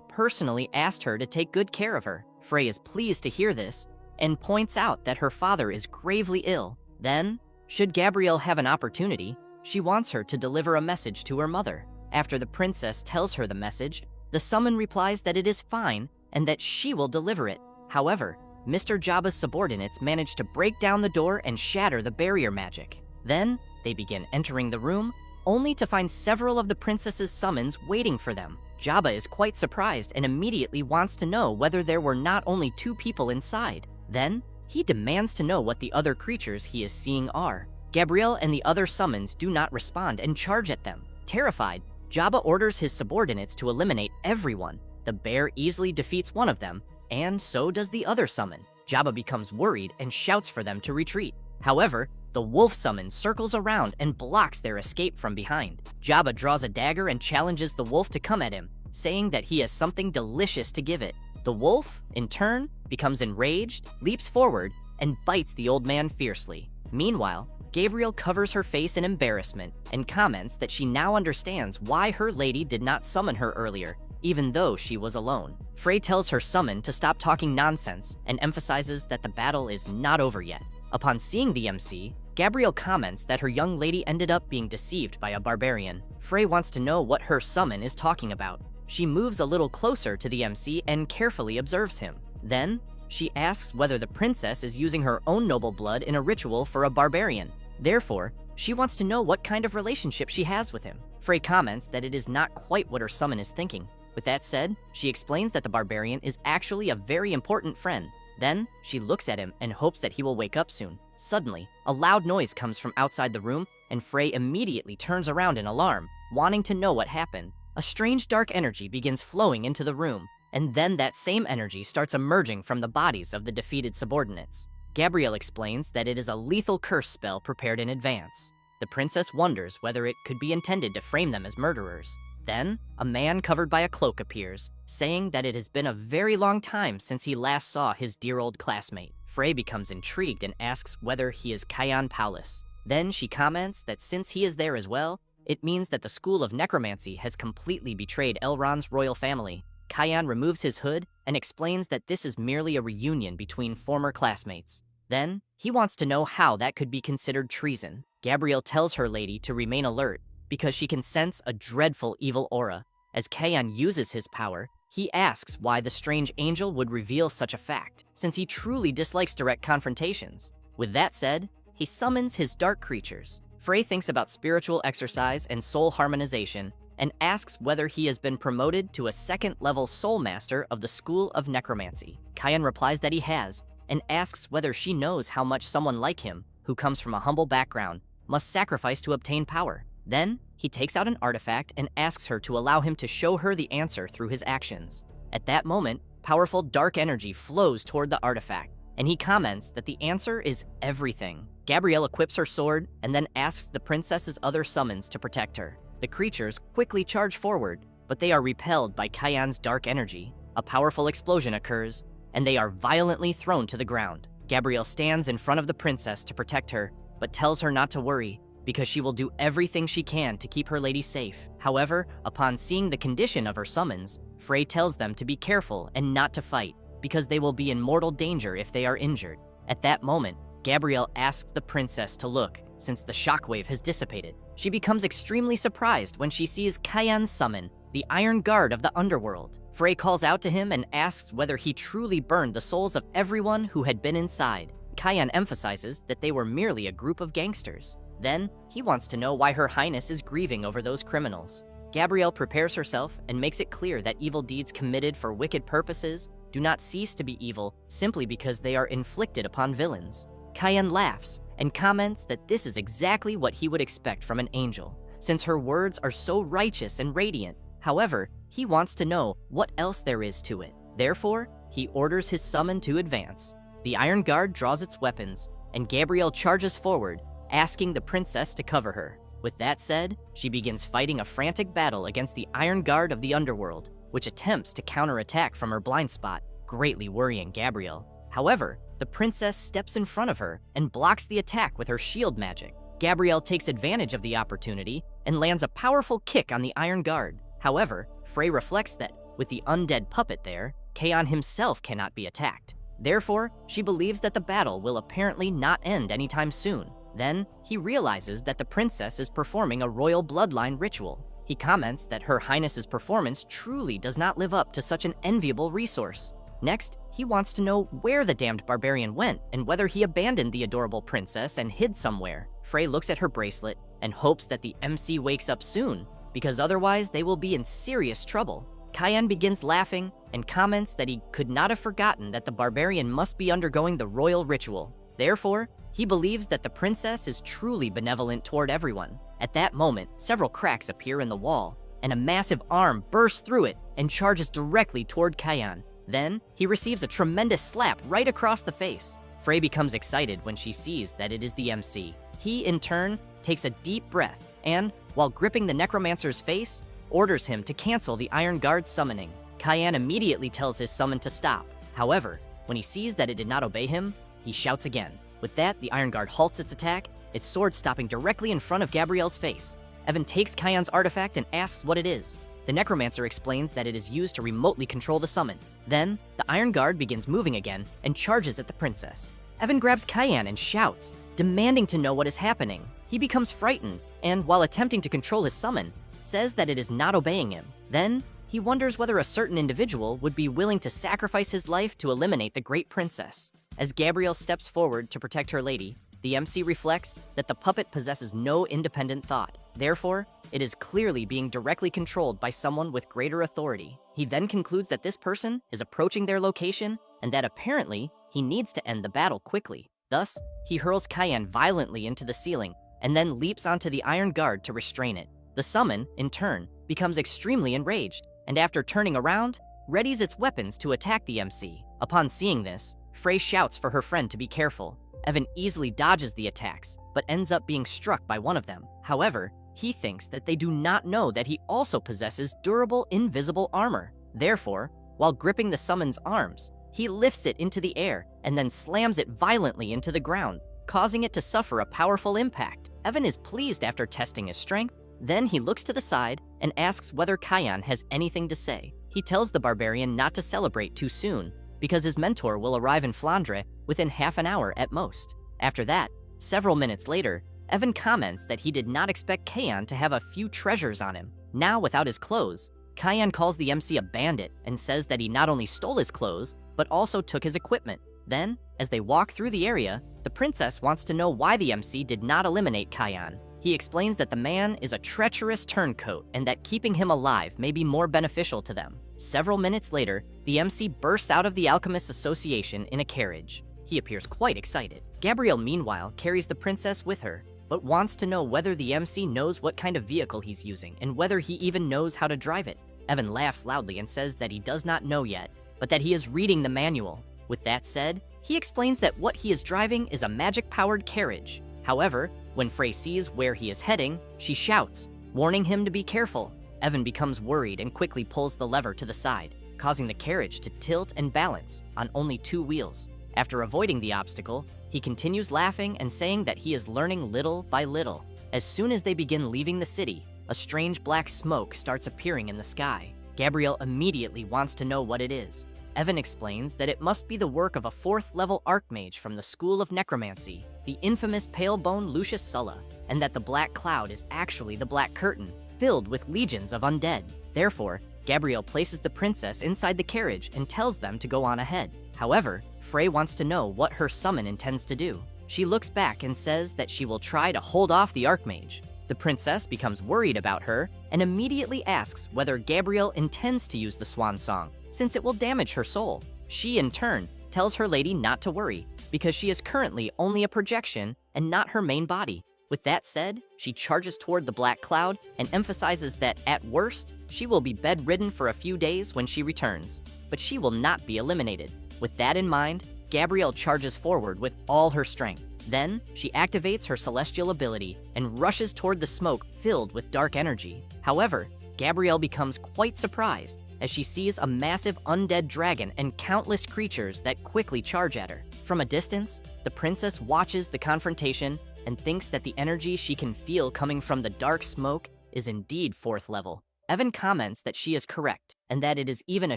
personally asked her to take good care of her. Frey is pleased to hear this and points out that her father is gravely ill. Then, should Gabrielle have an opportunity, she wants her to deliver a message to her mother. After the princess tells her the message, the summon replies that it is fine and that she will deliver it. However, Mr. Jabba's subordinates manage to break down the door and shatter the barrier magic. Then, they begin entering the room, only to find several of the princess's summons waiting for them. Jabba is quite surprised and immediately wants to know whether there were not only 2 people inside. Then, he demands to know what the other creatures he is seeing are. Gabrielle and the other summons do not respond and charge at them. Terrified, Jabba orders his subordinates to eliminate everyone. The bear easily defeats one of them, and so does the other summon. Jabba becomes worried and shouts for them to retreat. However, the wolf summon circles around and blocks their escape from behind. Jabba draws a dagger and challenges the wolf to come at him, saying that he has something delicious to give it. The wolf, in turn, becomes enraged, leaps forward, and bites the old man fiercely. Meanwhile, Gabrielle covers her face in embarrassment and comments that she now understands why her lady did not summon her earlier, even though she was alone. Frey tells her summon to stop talking nonsense and emphasizes that the battle is not over yet. Upon seeing the MC, Gabrielle comments that her young lady ended up being deceived by a barbarian. Frey wants to know what her summon is talking about. She moves a little closer to the MC and carefully observes him. Then, she asks whether the princess is using her own noble blood in a ritual for a barbarian. Therefore, she wants to know what kind of relationship she has with him. Frey comments that it is not quite what her summon is thinking. With that said, she explains that the barbarian is actually a very important friend. Then, she looks at him and hopes that he will wake up soon. Suddenly, a loud noise comes from outside the room, and Frey immediately turns around in alarm, wanting to know what happened. A strange dark energy begins flowing into the room, and then that same energy starts emerging from the bodies of the defeated subordinates. Gabrielle explains that it is a lethal curse spell prepared in advance. The princess wonders whether it could be intended to frame them as murderers. Then, a man covered by a cloak appears, saying that it has been a very long time since he last saw his dear old classmate. Frey becomes intrigued and asks whether he is Kion Paulus. Then she comments that since he is there as well, it means that the School of Necromancy has completely betrayed Elrond's royal family. Kion removes his hood and explains that this is merely a reunion between former classmates. Then, he wants to know how that could be considered treason. Gabrielle tells her lady to remain alert, because she can sense a dreadful evil aura. As Kion uses his power, he asks why the strange angel would reveal such a fact, since he truly dislikes direct confrontations. With that said, he summons his dark creatures. Frey thinks about spiritual exercise and soul harmonization, and asks whether he has been promoted to a 2nd-level soul master of the School of Necromancy. Kion replies that he has, and asks whether she knows how much someone like him, who comes from a humble background, must sacrifice to obtain power. Then, he takes out an artifact and asks her to allow him to show her the answer through his actions. At that moment, powerful dark energy flows toward the artifact, and he comments that the answer is everything. Gabrielle equips her sword and then asks the princess's other summons to protect her. The creatures quickly charge forward, but they are repelled by Kion's dark energy. A powerful explosion occurs, and they are violently thrown to the ground. Gabrielle stands in front of the princess to protect her, but tells her not to worry, because she will do everything she can to keep her lady safe. However, upon seeing the condition of her summons, Frey tells them to be careful and not to fight, because they will be in mortal danger if they are injured. At that moment, Gabrielle asks the princess to look, since the shockwave has dissipated. She becomes extremely surprised when she sees Kion's summon, the Iron Guard of the Underworld. Frey calls out to him and asks whether he truly burned the souls of everyone who had been inside. Kion emphasizes that they were merely a group of gangsters. Then, he wants to know why Her Highness is grieving over those criminals. Gabrielle prepares herself and makes it clear that evil deeds committed for wicked purposes do not cease to be evil simply because they are inflicted upon villains. Kion laughs and comments that this is exactly what he would expect from an angel, since her words are so righteous and radiant. However, he wants to know what else there is to it. Therefore, he orders his summon to advance. The Iron Guard draws its weapons, and Gabrielle charges forward, asking the princess to cover her. With that said, she begins fighting a frantic battle against the Iron Guard of the underworld, which attempts to counterattack from her blind spot, greatly worrying Gabrielle. However, the princess steps in front of her and blocks the attack with her shield magic. Gabrielle takes advantage of the opportunity and lands a powerful kick on the Iron Guard. However, Frey reflects that, with the undead puppet there, Kaon himself cannot be attacked. Therefore, she believes that the battle will apparently not end anytime soon. Then, he realizes that the princess is performing a royal bloodline ritual. He comments that Her Highness's performance truly does not live up to such an enviable resource. Next, he wants to know where the damned barbarian went and whether he abandoned the adorable princess and hid somewhere. Frey looks at her bracelet and hopes that the MC wakes up soon, because otherwise they will be in serious trouble. Kayan begins laughing and comments that he could not have forgotten that the barbarian must be undergoing the royal ritual. Therefore, he believes that the princess is truly benevolent toward everyone. At that moment, several cracks appear in the wall, and a massive arm bursts through it and charges directly toward Kayan. Then, he receives a tremendous slap right across the face. Frey becomes excited when she sees that it is the MC. He, in turn, takes a deep breath and, while gripping the necromancer's face, orders him to cancel the Iron Guard's summoning. Kayan immediately tells his summon to stop. However, when he sees that it did not obey him, he shouts again. With that, the Iron Guard halts its attack, its sword stopping directly in front of Gabrielle's face. Evan takes Kayan's artifact and asks what it is. The necromancer explains that it is used to remotely control the summon. Then, the Iron Guard begins moving again and charges at the princess. Evan grabs Kayan and shouts, demanding to know what is happening. He becomes frightened, and while attempting to control his summon, says that it is not obeying him. Then, he wonders whether a certain individual would be willing to sacrifice his life to eliminate the great princess. As Gabrielle steps forward to protect her lady, the MC reflects that the puppet possesses no independent thought. Therefore, it is clearly being directly controlled by someone with greater authority. He then concludes that this person is approaching their location and that apparently he needs to end the battle quickly. Thus, he hurls Kayan violently into the ceiling and then leaps onto the Iron Guard to restrain it. The summon, in turn, becomes extremely enraged, and after turning around, readies its weapons to attack the MC. Upon seeing this, Frey shouts for her friend to be careful. Evan easily dodges the attacks, but ends up being struck by one of them. However, he thinks that they do not know that he also possesses durable, invisible armor. Therefore, while gripping the summon's arms, he lifts it into the air and then slams it violently into the ground, causing it to suffer a powerful impact. Evan is pleased after testing his strength. Then he looks to the side and asks whether Kayan has anything to say. He tells the barbarian not to celebrate too soon, because his mentor will arrive in Flandre within half an hour at most. After that, several minutes later, Evan comments that he did not expect Kayan to have a few treasures on him. Now without his clothes, Kayan calls the MC a bandit and says that he not only stole his clothes, but also took his equipment. Then, as they walk through the area, the princess wants to know why the MC did not eliminate Kayan. He explains that the man is a treacherous turncoat and that keeping him alive may be more beneficial to them. Several minutes later, the MC bursts out of the Alchemists Association in a carriage. He appears quite excited. Gabrielle, meanwhile, carries the princess with her, but wants to know whether the MC knows what kind of vehicle he's using and whether he even knows how to drive it. Evan laughs loudly and says that he does not know yet, but that he is reading the manual. With that said, he explains that what he is driving is a magic-powered carriage. However, when Frey sees where he is heading, she shouts, warning him to be careful. Evan becomes worried and quickly pulls the lever to the side, causing the carriage to tilt and balance on only 2 wheels. After avoiding the obstacle, he continues laughing and saying that he is learning little by little. As soon as they begin leaving the city, a strange black smoke starts appearing in the sky. Gabrielle immediately wants to know what it is. Evan explains that it must be the work of a 4th-level archmage from the School of Necromancy, the infamous pale-bone Lucius Sulla, and that the black cloud is actually the Black Curtain, filled with legions of undead. Therefore, Gabrielle places the princess inside the carriage and tells them to go on ahead. However, Frey wants to know what her summon intends to do. She looks back and says that she will try to hold off the archmage. The princess becomes worried about her and immediately asks whether Gabrielle intends to use the swan song, since it will damage her soul. She, in turn, tells her lady not to worry, because she is currently only a projection and not her main body. With that said, she charges toward the black cloud and emphasizes that, at worst, she will be bedridden for a few days when she returns, but she will not be eliminated. With that in mind, Gabrielle charges forward with all her strength. Then, she activates her celestial ability and rushes toward the smoke filled with dark energy. However, Gabrielle becomes quite surprised as she sees a massive undead dragon and countless creatures that quickly charge at her. From a distance, the princess watches the confrontation and thinks that the energy she can feel coming from the dark smoke is indeed 4th level. Evan comments that she is correct, and that it is even a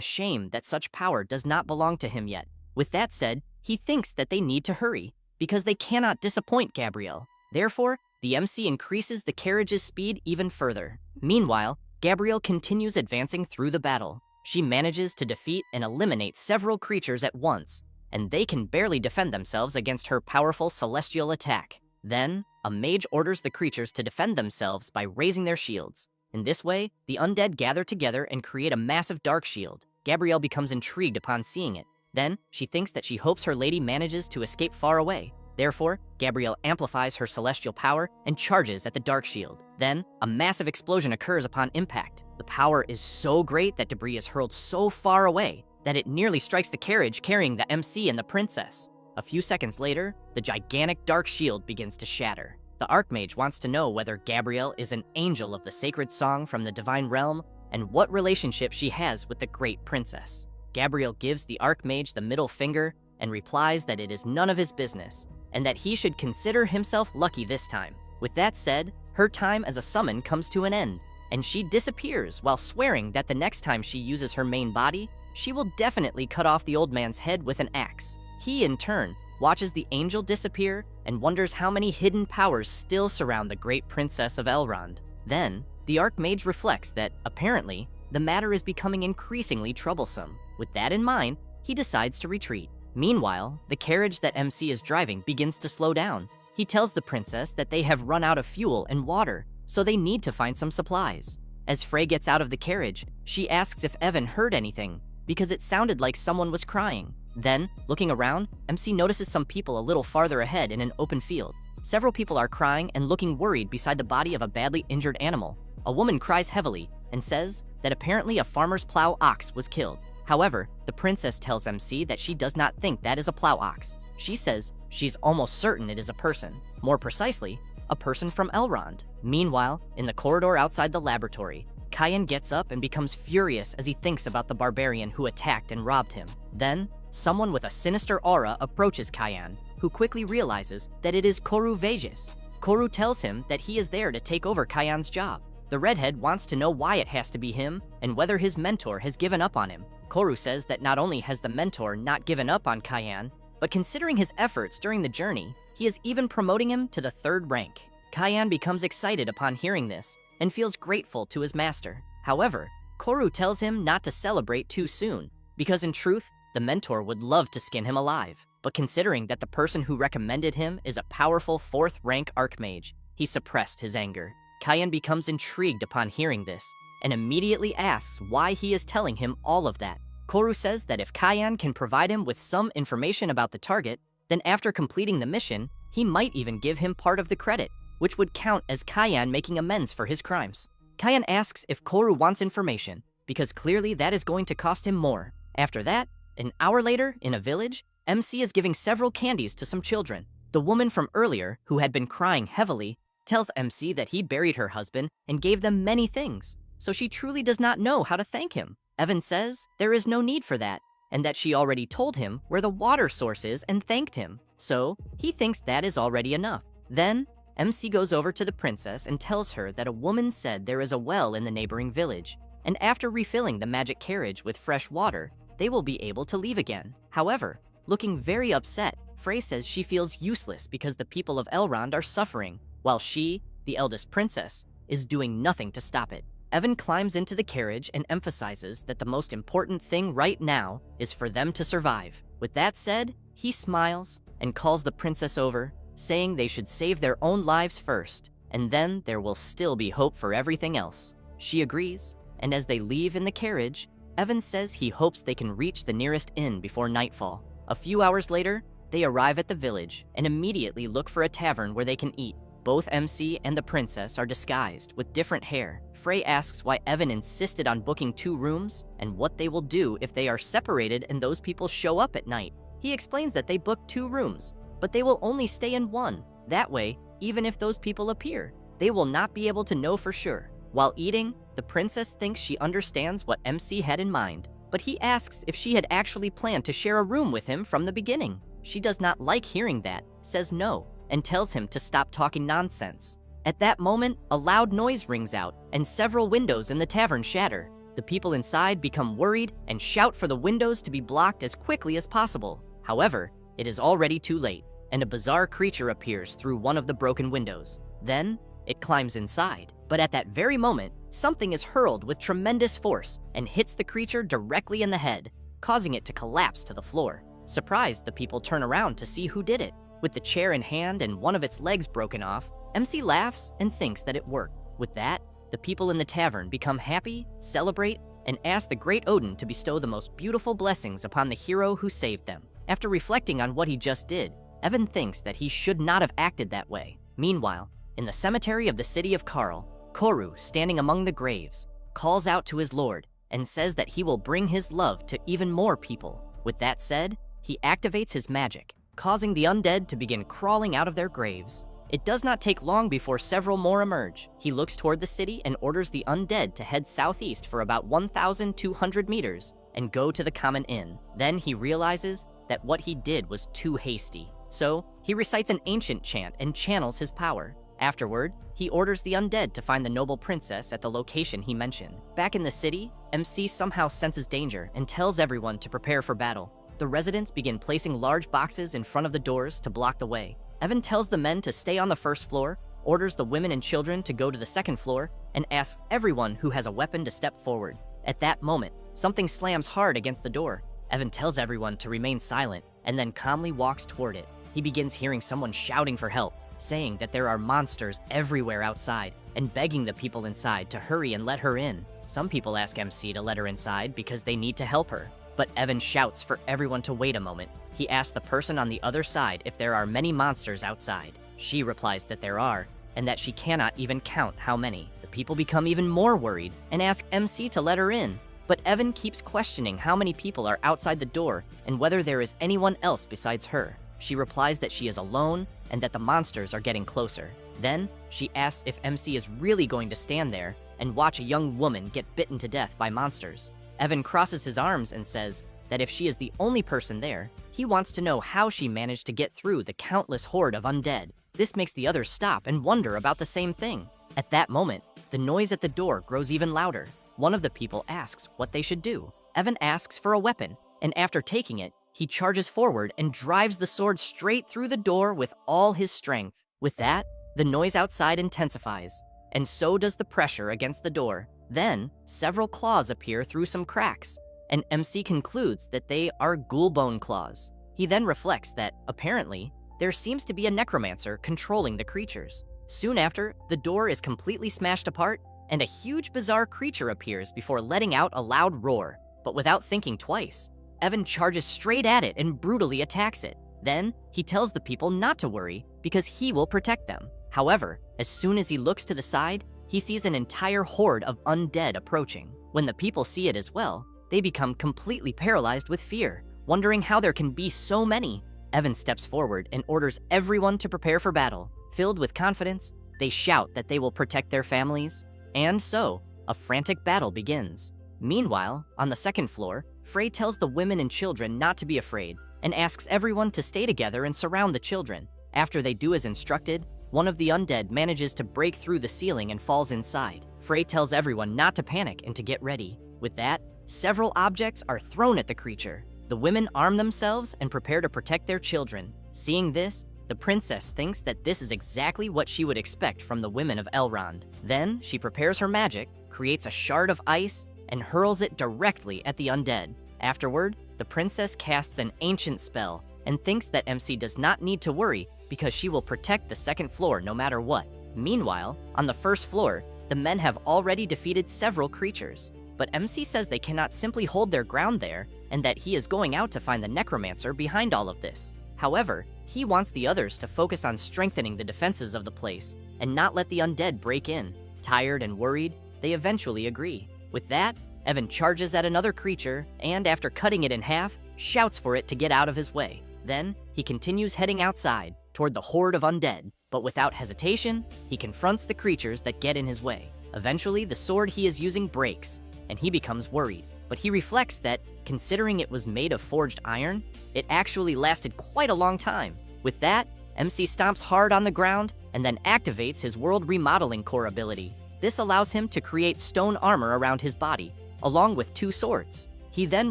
shame that such power does not belong to him yet. With that said, he thinks that they need to hurry, because they cannot disappoint Gabrielle. Therefore, the MC increases the carriage's speed even further. Meanwhile, Gabrielle continues advancing through the battle. She manages to defeat and eliminate several creatures at once, and they can barely defend themselves against her powerful celestial attack. Then, a mage orders the creatures to defend themselves by raising their shields. In this way, the undead gather together and create a massive dark shield. Gabrielle becomes intrigued upon seeing it. Then, she thinks that she hopes her lady manages to escape far away. Therefore, Gabrielle amplifies her celestial power and charges at the dark shield. Then, a massive explosion occurs upon impact. The power is so great that debris is hurled so far away that it nearly strikes the carriage carrying the MC and the princess. A few seconds later, the gigantic dark shield begins to shatter. The Archmage wants to know whether Gabrielle is an angel of the sacred song from the divine realm and what relationship she has with the great princess. Gabrielle gives the Archmage the middle finger and replies that it is none of his business and that he should consider himself lucky this time. With that said, her time as a summon comes to an end, and she disappears while swearing that the next time she uses her main body, she will definitely cut off the old man's head with an axe. He, in turn, watches the angel disappear and wonders how many hidden powers still surround the great princess of Elrond. Then, the Archmage reflects that, apparently, the matter is becoming increasingly troublesome. With that in mind, he decides to retreat. Meanwhile, the carriage that MC is driving begins to slow down. He tells the princess that they have run out of fuel and water, so they need to find some supplies. As Frey gets out of the carriage, she asks if Evan heard anything, because it sounded like someone was crying. Then, looking around, MC notices some people a little farther ahead in an open field. Several people are crying and looking worried beside the body of a badly injured animal. A woman cries heavily and says that apparently a farmer's plow ox was killed. However, the princess tells MC that she does not think that is a plow ox. She says she's almost certain it is a person. More precisely, a person from Elrond. Meanwhile, in the corridor outside the laboratory, Kyan gets up and becomes furious as he thinks about the barbarian who attacked and robbed him. Then, someone with a sinister aura approaches Kyan, who quickly realizes that it is Koru Veges. Koru tells him that he is there to take over Kyan's job. The redhead wants to know why it has to be him and whether his mentor has given up on him. Koru says that not only has the mentor not given up on Kyan, but considering his efforts during the journey, he is even promoting him to the 3rd rank. Kyan becomes excited upon hearing this and feels grateful to his master. However, Koru tells him not to celebrate too soon, because in truth, the mentor would love to skin him alive. But considering that the person who recommended him is a powerful 4th rank Archmage, he suppressed his anger. Kyan becomes intrigued upon hearing this, and immediately asks why he is telling him all of that. Koru says that if Kyan can provide him with some information about the target, then after completing the mission, he might even give him part of the credit, which would count as Kyan making amends for his crimes. Kyan asks if Koru wants information, because clearly that is going to cost him more. After that, an hour later, in a village, MC is giving several candies to some children. The woman from earlier, who had been crying heavily, tells MC that he buried her husband and gave them many things, so she truly does not know how to thank him. Evan says there is no need for that, and that she already told him where the water source is and thanked him, so he thinks that is already enough. Then, MC goes over to the princess and tells her that a woman said there is a well in the neighboring village, and after refilling the magic carriage with fresh water, they will be able to leave again. However, looking very upset, Frey says she feels useless because the people of Elrond are suffering, while she, the eldest princess, is doing nothing to stop it. Evan climbs into the carriage and emphasizes that the most important thing right now is for them to survive. With that said, he smiles and calls the princess over, saying they should save their own lives first, and then there will still be hope for everything else. She agrees, and as they leave in the carriage, Evan says he hopes they can reach the nearest inn before nightfall. A few hours later, they arrive at the village and immediately look for a tavern where they can eat. Both MC and the princess are disguised with different hair. Frey asks why Evan insisted on booking 2 rooms and what they will do if they are separated and those people show up at night. He explains that they booked 2 rooms but they will only stay in one. That way, even if those people appear, they will not be able to know for sure. While eating, the princess thinks she understands what MC had in mind, but he asks if she had actually planned to share a room with him from the beginning. She does not like hearing that, says no, and tells him to stop talking nonsense. At that moment, a loud noise rings out, and several windows in the tavern shatter. The people inside become worried and shout for the windows to be blocked as quickly as possible. However, it is already too late, and a bizarre creature appears through one of the broken windows. Then, it climbs inside. But at that very moment, something is hurled with tremendous force and hits the creature directly in the head, causing it to collapse to the floor. Surprised, the people turn around to see who did it. With the chair in hand and one of its legs broken off, MC laughs and thinks that it worked. With that, the people in the tavern become happy, celebrate, and ask the great Odin to bestow the most beautiful blessings upon the hero who saved them. After reflecting on what he just did, Evan thinks that he should not have acted that way. Meanwhile, in the cemetery of the city of Karl, Koru, standing among the graves, calls out to his lord and says that he will bring his love to even more people. With that said, he activates his magic, causing the undead to begin crawling out of their graves. It does not take long before several more emerge. He looks toward the city and orders the undead to head southeast for about 1,200 meters and go to the common inn. Then he realizes that what he did was too hasty. So, he recites an ancient chant and channels his power. Afterward, he orders the undead to find the noble princess at the location he mentioned. Back in the city, MC somehow senses danger and tells everyone to prepare for battle. The residents begin placing large boxes in front of the doors to block the way. Evan tells the men to stay on the first floor, orders the women and children to go to the second floor, and asks everyone who has a weapon to step forward. At that moment, something slams hard against the door. Evan tells everyone to remain silent and then calmly walks toward it. He begins hearing someone shouting for help, saying that there are monsters everywhere outside and begging the people inside to hurry and let her in. Some people ask MC to let her inside because they need to help her, but Evan shouts for everyone to wait a moment. He asks the person on the other side if there are many monsters outside. She replies that there are, and that she cannot even count how many. The people become even more worried and ask MC to let her in, but Evan keeps questioning how many people are outside the door and whether there is anyone else besides her. She replies that she is alone and that the monsters are getting closer. Then, she asks if MC is really going to stand there and watch a young woman get bitten to death by monsters. Evan crosses his arms and says that if she is the only person there, he wants to know how she managed to get through the countless horde of undead. This makes the others stop and wonder about the same thing. At that moment, the noise at the door grows even louder. One of the people asks what they should do. Evan asks for a weapon, and after taking it, he charges forward and drives the sword straight through the door with all his strength. With that, the noise outside intensifies, and so does the pressure against the door. Then, several claws appear through some cracks, and MC concludes that they are ghoulbone claws. He then reflects that, apparently, there seems to be a necromancer controlling the creatures. Soon after, the door is completely smashed apart, and a huge bizarre creature appears before letting out a loud roar. But without thinking twice, Evan charges straight at it and brutally attacks it. Then, he tells the people not to worry because he will protect them. However, as soon as he looks to the side, he sees an entire horde of undead approaching. When the people see it as well, they become completely paralyzed with fear, wondering how there can be so many. Evan steps forward and orders everyone to prepare for battle. Filled with confidence, they shout that they will protect their families, and so, a frantic battle begins. Meanwhile, on the second floor, Frey tells the women and children not to be afraid and asks everyone to stay together and surround the children. After they do as instructed, one of the undead manages to break through the ceiling and falls inside. Frey tells everyone not to panic and to get ready. With that, several objects are thrown at the creature. The women arm themselves and prepare to protect their children. Seeing this, the princess thinks that this is exactly what she would expect from the women of Elrond. Then, she prepares her magic, creates a shard of ice, and hurls it directly at the undead. Afterward, the princess casts an ancient spell and thinks that MC does not need to worry because she will protect the second floor no matter what. Meanwhile, on the first floor, the men have already defeated several creatures, but MC says they cannot simply hold their ground there and that he is going out to find the necromancer behind all of this. However, he wants the others to focus on strengthening the defenses of the place and not let the undead break in. Tired and worried, they eventually agree. With that, Evan charges at another creature and, after cutting it in half, shouts for it to get out of his way. Then, he continues heading outside toward the horde of undead, but without hesitation, he confronts the creatures that get in his way. Eventually, the sword he is using breaks, and he becomes worried. But he reflects that, considering it was made of forged iron, it actually lasted quite a long time. With that, MC stomps hard on the ground and then activates his world remodeling core ability. This allows him to create stone armor around his body, along with 2 swords. He then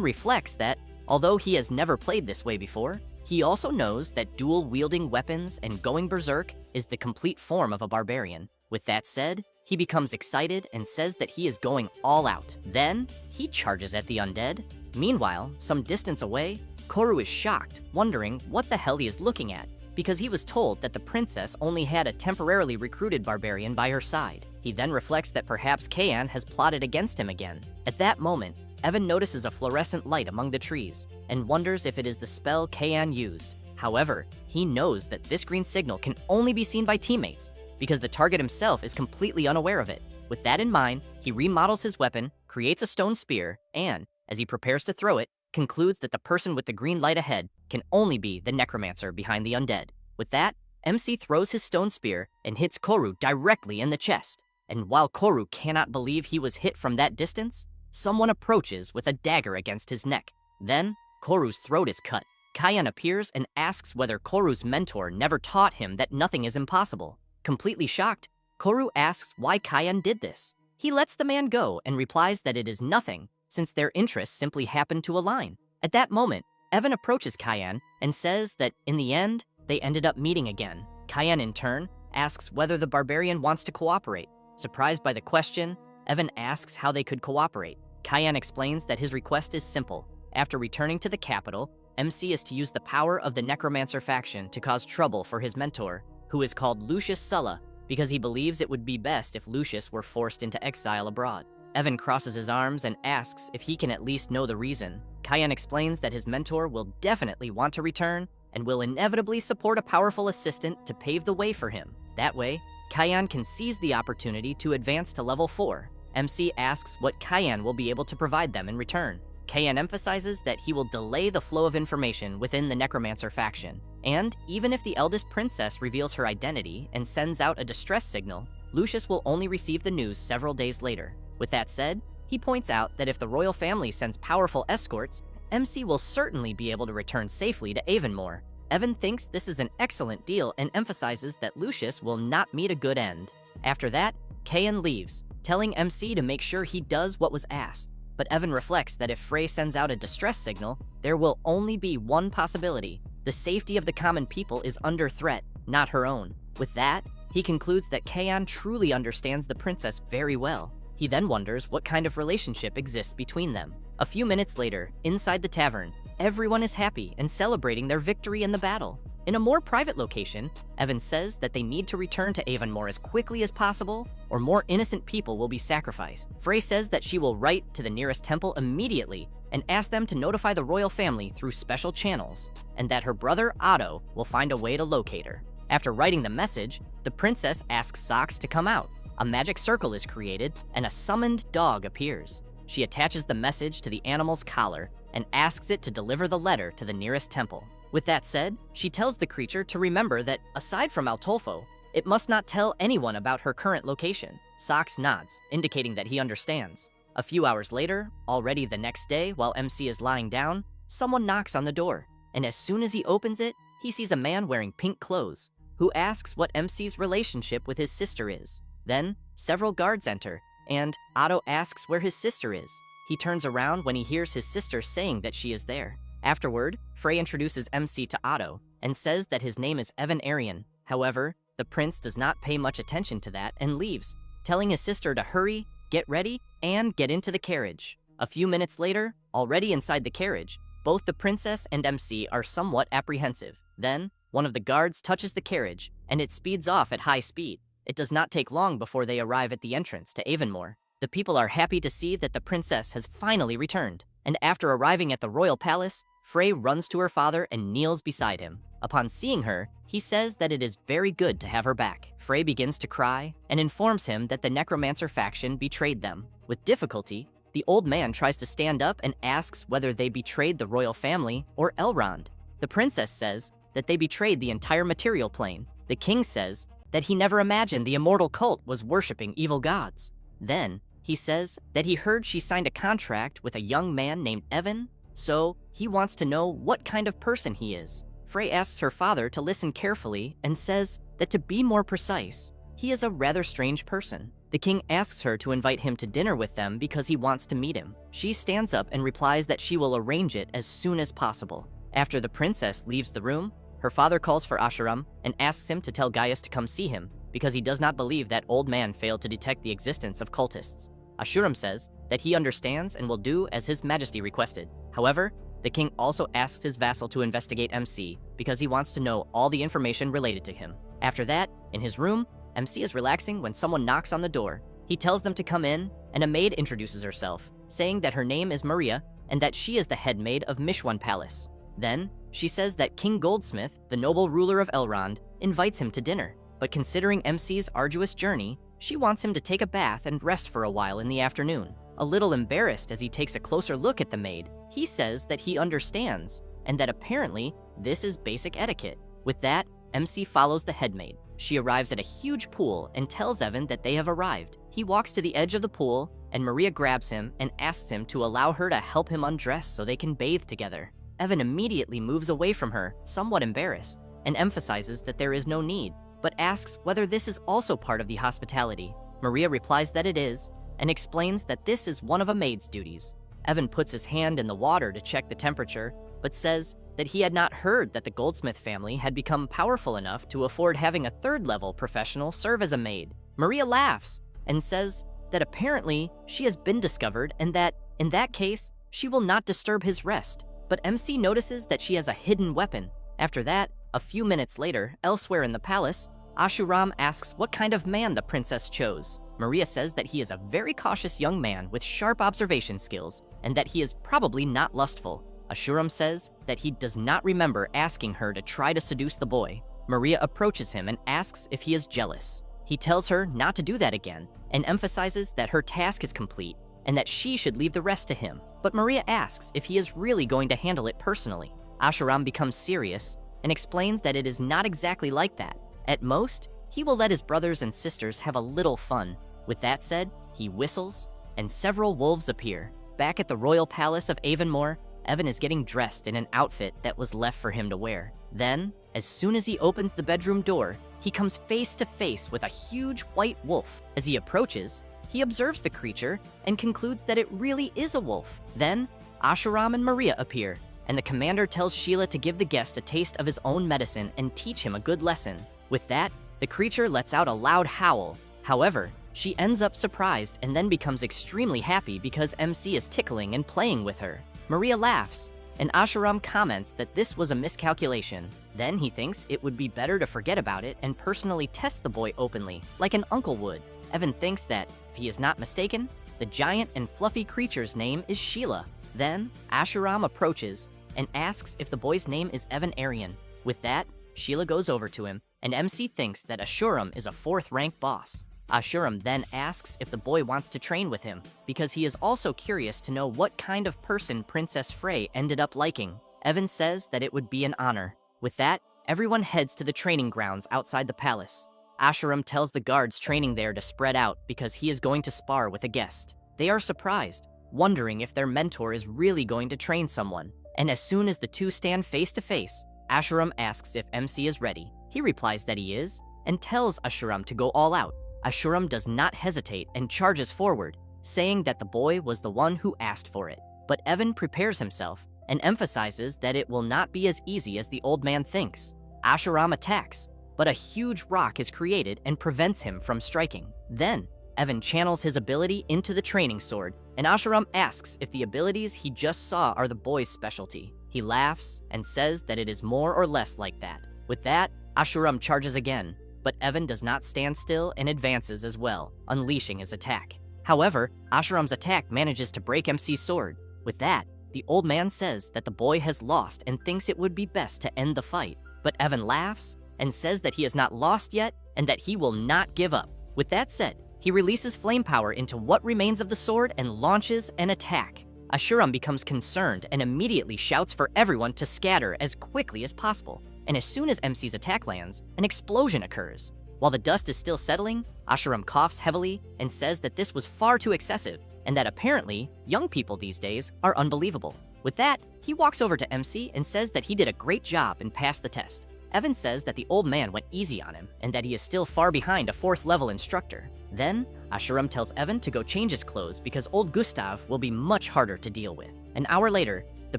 reflects that, although he has never played this way before, he also knows that dual-wielding weapons and going berserk is the complete form of a barbarian. With that said, he becomes excited and says that he is going all out. Then, he charges at the undead. Meanwhile, some distance away, Koru is shocked, wondering what the hell he is looking at, because he was told that the princess only had a temporarily recruited barbarian by her side. He then reflects that perhaps Kayan has plotted against him again. At that moment, Evan notices a fluorescent light among the trees and wonders if it is the spell Kayan used. However, he knows that this green signal can only be seen by teammates because the target himself is completely unaware of it. With that in mind, he remodels his weapon, creates a stone spear, and, as he prepares to throw it, concludes that the person with the green light ahead can only be the necromancer behind the undead. With that, MC throws his stone spear and hits Koru directly in the chest. And while Koru cannot believe he was hit from that distance, someone approaches with a dagger against his neck. Then, Koru's throat is cut. Kayan appears and asks whether Koru's mentor never taught him that nothing is impossible. Completely shocked, Koru asks why Kayan did this. He lets the man go and replies that it is nothing, since their interests simply happen to align. At that moment, Evan approaches Kayan and says that, in the end, they ended up meeting again. Kayan, in turn, asks whether the barbarian wants to cooperate. Surprised by the question, Evan asks how they could cooperate. Kayan explains that his request is simple. After returning to the capital, MC is to use the power of the Necromancer faction to cause trouble for his mentor, who is called Lucius Sulla, because he believes it would be best if Lucius were forced into exile abroad. Evan crosses his arms and asks if he can at least know the reason. Kayan explains that his mentor will definitely want to return and will inevitably support a powerful assistant to pave the way for him. That way, Kayan can seize the opportunity to advance to level 4. MC asks what Kayan will be able to provide them in return. Kayan emphasizes that he will delay the flow of information within the Necromancer faction, and even if the eldest princess reveals her identity and sends out a distress signal, Lucius will only receive the news several days later. With that said, he points out that if the royal family sends powerful escorts, MC will certainly be able to return safely to Avonmore. Evan thinks this is an excellent deal and emphasizes that Lucius will not meet a good end. After that, Kayan leaves, telling MC to make sure he does what was asked. But Evan reflects that if Frey sends out a distress signal, there will only be one possibility. The safety of the common people is under threat, not her own. With that, he concludes that Kayan truly understands the princess very well. He then wonders what kind of relationship exists between them. A few minutes later, inside the tavern, everyone is happy and celebrating their victory in the battle. In a more private location, Evan says that they need to return to Avonmore as quickly as possible, or more innocent people will be sacrificed. Frey says that she will write to the nearest temple immediately and ask them to notify the royal family through special channels, and that her brother Otto will find a way to locate her. After writing the message, the princess asks Sox to come out. A magic circle is created, and a summoned dog appears. She attaches the message to the animal's collar and asks it to deliver the letter to the nearest temple. With that said, she tells the creature to remember that, aside from Altolfo, it must not tell anyone about her current location. Sox nods, indicating that he understands. A few hours later, already the next day while MC is lying down, someone knocks on the door, and as soon as he opens it, he sees a man wearing pink clothes, who asks what MC's relationship with his sister is. Then, several guards enter, and Otto asks where his sister is. He turns around when he hears his sister saying that she is there. Afterward, Frey introduces MC to Otto and says that his name is Evan Arian. However, the prince does not pay much attention to that and leaves, telling his sister to hurry, get ready, and get into the carriage. A few minutes later, already inside the carriage, both the princess and MC are somewhat apprehensive. Then, one of the guards touches the carriage, and it speeds off at high speed. It does not take long before they arrive at the entrance to Avonmore. The people are happy to see that the princess has finally returned, and after arriving at the royal palace, Frey runs to her father and kneels beside him. Upon seeing her, he says that it is very good to have her back. Frey begins to cry and informs him that the Necromancer faction betrayed them. With difficulty, the old man tries to stand up and asks whether they betrayed the royal family or Elrond. The princess says that they betrayed the entire material plane. The king says that he never imagined the immortal cult was worshipping evil gods. Then, he says that he heard she signed a contract with a young man named Evan, so he wants to know what kind of person he is. Frey asks her father to listen carefully and says that to be more precise, he is a rather strange person. The king asks her to invite him to dinner with them because he wants to meet him. She stands up and replies that she will arrange it as soon as possible. After the princess leaves the room, her father calls for Ashuram and asks him to tell Gaius to come see him because he does not believe that old man failed to detect the existence of cultists. Ashuram says that he understands and will do as his majesty requested. However, the king also asks his vassal to investigate MC because he wants to know all the information related to him. After that, in his room, MC is relaxing when someone knocks on the door. He tells them to come in, and a maid introduces herself, saying that her name is Maria and that she is the head maid of Mishwan Palace. Then, she says that King Goldsmith, the noble ruler of Elrond, invites him to dinner, but considering MC's arduous journey, she wants him to take a bath and rest for a while in the afternoon. A little embarrassed as he takes a closer look at the maid, he says that he understands, and that apparently this is basic etiquette. With that, MC follows the head maid. She arrives at a huge pool and tells Evan that they have arrived. He walks to the edge of the pool, and Maria grabs him and asks him to allow her to help him undress so they can bathe together. Evan immediately moves away from her, somewhat embarrassed, and emphasizes that there is no need, but asks whether this is also part of the hospitality. Maria replies that it is, and explains that this is one of a maid's duties. Evan puts his hand in the water to check the temperature, but says that he had not heard that the Goldsmith family had become powerful enough to afford having a third-level professional serve as a maid. Maria laughs and says that apparently she has been discovered and that, in that case, she will not disturb his rest. But MC notices that she has a hidden weapon. After that, a few minutes later, elsewhere in the palace, Ashuram asks what kind of man the princess chose. Maria says that he is a very cautious young man with sharp observation skills, and that he is probably not lustful. Ashuram says that he does not remember asking her to try to seduce the boy. Maria approaches him and asks if he is jealous. He tells her not to do that again, and emphasizes that her task is complete, and that she should leave the rest to him. But Maria asks if he is really going to handle it personally. Ashuram becomes serious, and explains that it is not exactly like that. At most, he will let his brothers and sisters have a little fun. With that said, he whistles, and several wolves appear. Back at the royal palace of Avonmore, Evan is getting dressed in an outfit that was left for him to wear. Then, as soon as he opens the bedroom door, he comes face to face with a huge white wolf. As he approaches, he observes the creature and concludes that it really is a wolf. Then, Ashuram and Maria appear, and the commander tells Sheila to give the guest a taste of his own medicine and teach him a good lesson. With that, the creature lets out a loud howl. However, she ends up surprised and then becomes extremely happy because MC is tickling and playing with her. Maria laughs, and Ashuram comments that this was a miscalculation. Then he thinks it would be better to forget about it and personally test the boy openly, like an uncle would. Evan thinks that, if he is not mistaken, the giant and fluffy creature's name is Sheila. Then, Ashuram approaches and asks if the boy's name is Evan Arian. With that, Sheila goes over to him, and MC thinks that Ashuram is a 4th-rank boss. Ashuram then asks if the boy wants to train with him, because he is also curious to know what kind of person Princess Frey ended up liking. Evan says that it would be an honor. With that, everyone heads to the training grounds outside the palace. Ashuram tells the guards training there to spread out because he is going to spar with a guest. They are surprised, wondering if their mentor is really going to train someone. And as soon as the two stand face to face, Ashuram asks if MC is ready. He replies that he is, and tells Ashuram to go all out. Ashuram does not hesitate and charges forward, saying that the boy was the one who asked for it. But Evan prepares himself and emphasizes that it will not be as easy as the old man thinks. Ashuram attacks, but a huge rock is created and prevents him from striking. Then, Evan channels his ability into the training sword, and Ashuram asks if the abilities he just saw are the boy's specialty. He laughs and says that it is more or less like that. With that, Ashuram charges again, but Evan does not stand still and advances as well, unleashing his attack. However, Ashuram's attack manages to break MC's sword. With that, the old man says that the boy has lost and thinks it would be best to end the fight. But Evan laughs and says that he has not lost yet and that he will not give up. With that said, he releases flame power into what remains of the sword and launches an attack. Ashuram becomes concerned and immediately shouts for everyone to scatter as quickly as possible. And as soon as MC's attack lands, an explosion occurs. While the dust is still settling, Ashuram coughs heavily and says that this was far too excessive, and that apparently, young people these days are unbelievable. With that, he walks over to MC and says that he did a great job and passed the test. Evan says that the old man went easy on him, and that he is still far behind a 4th level instructor. Then, Ashuram tells Evan to go change his clothes because old Gustav will be much harder to deal with. An hour later, the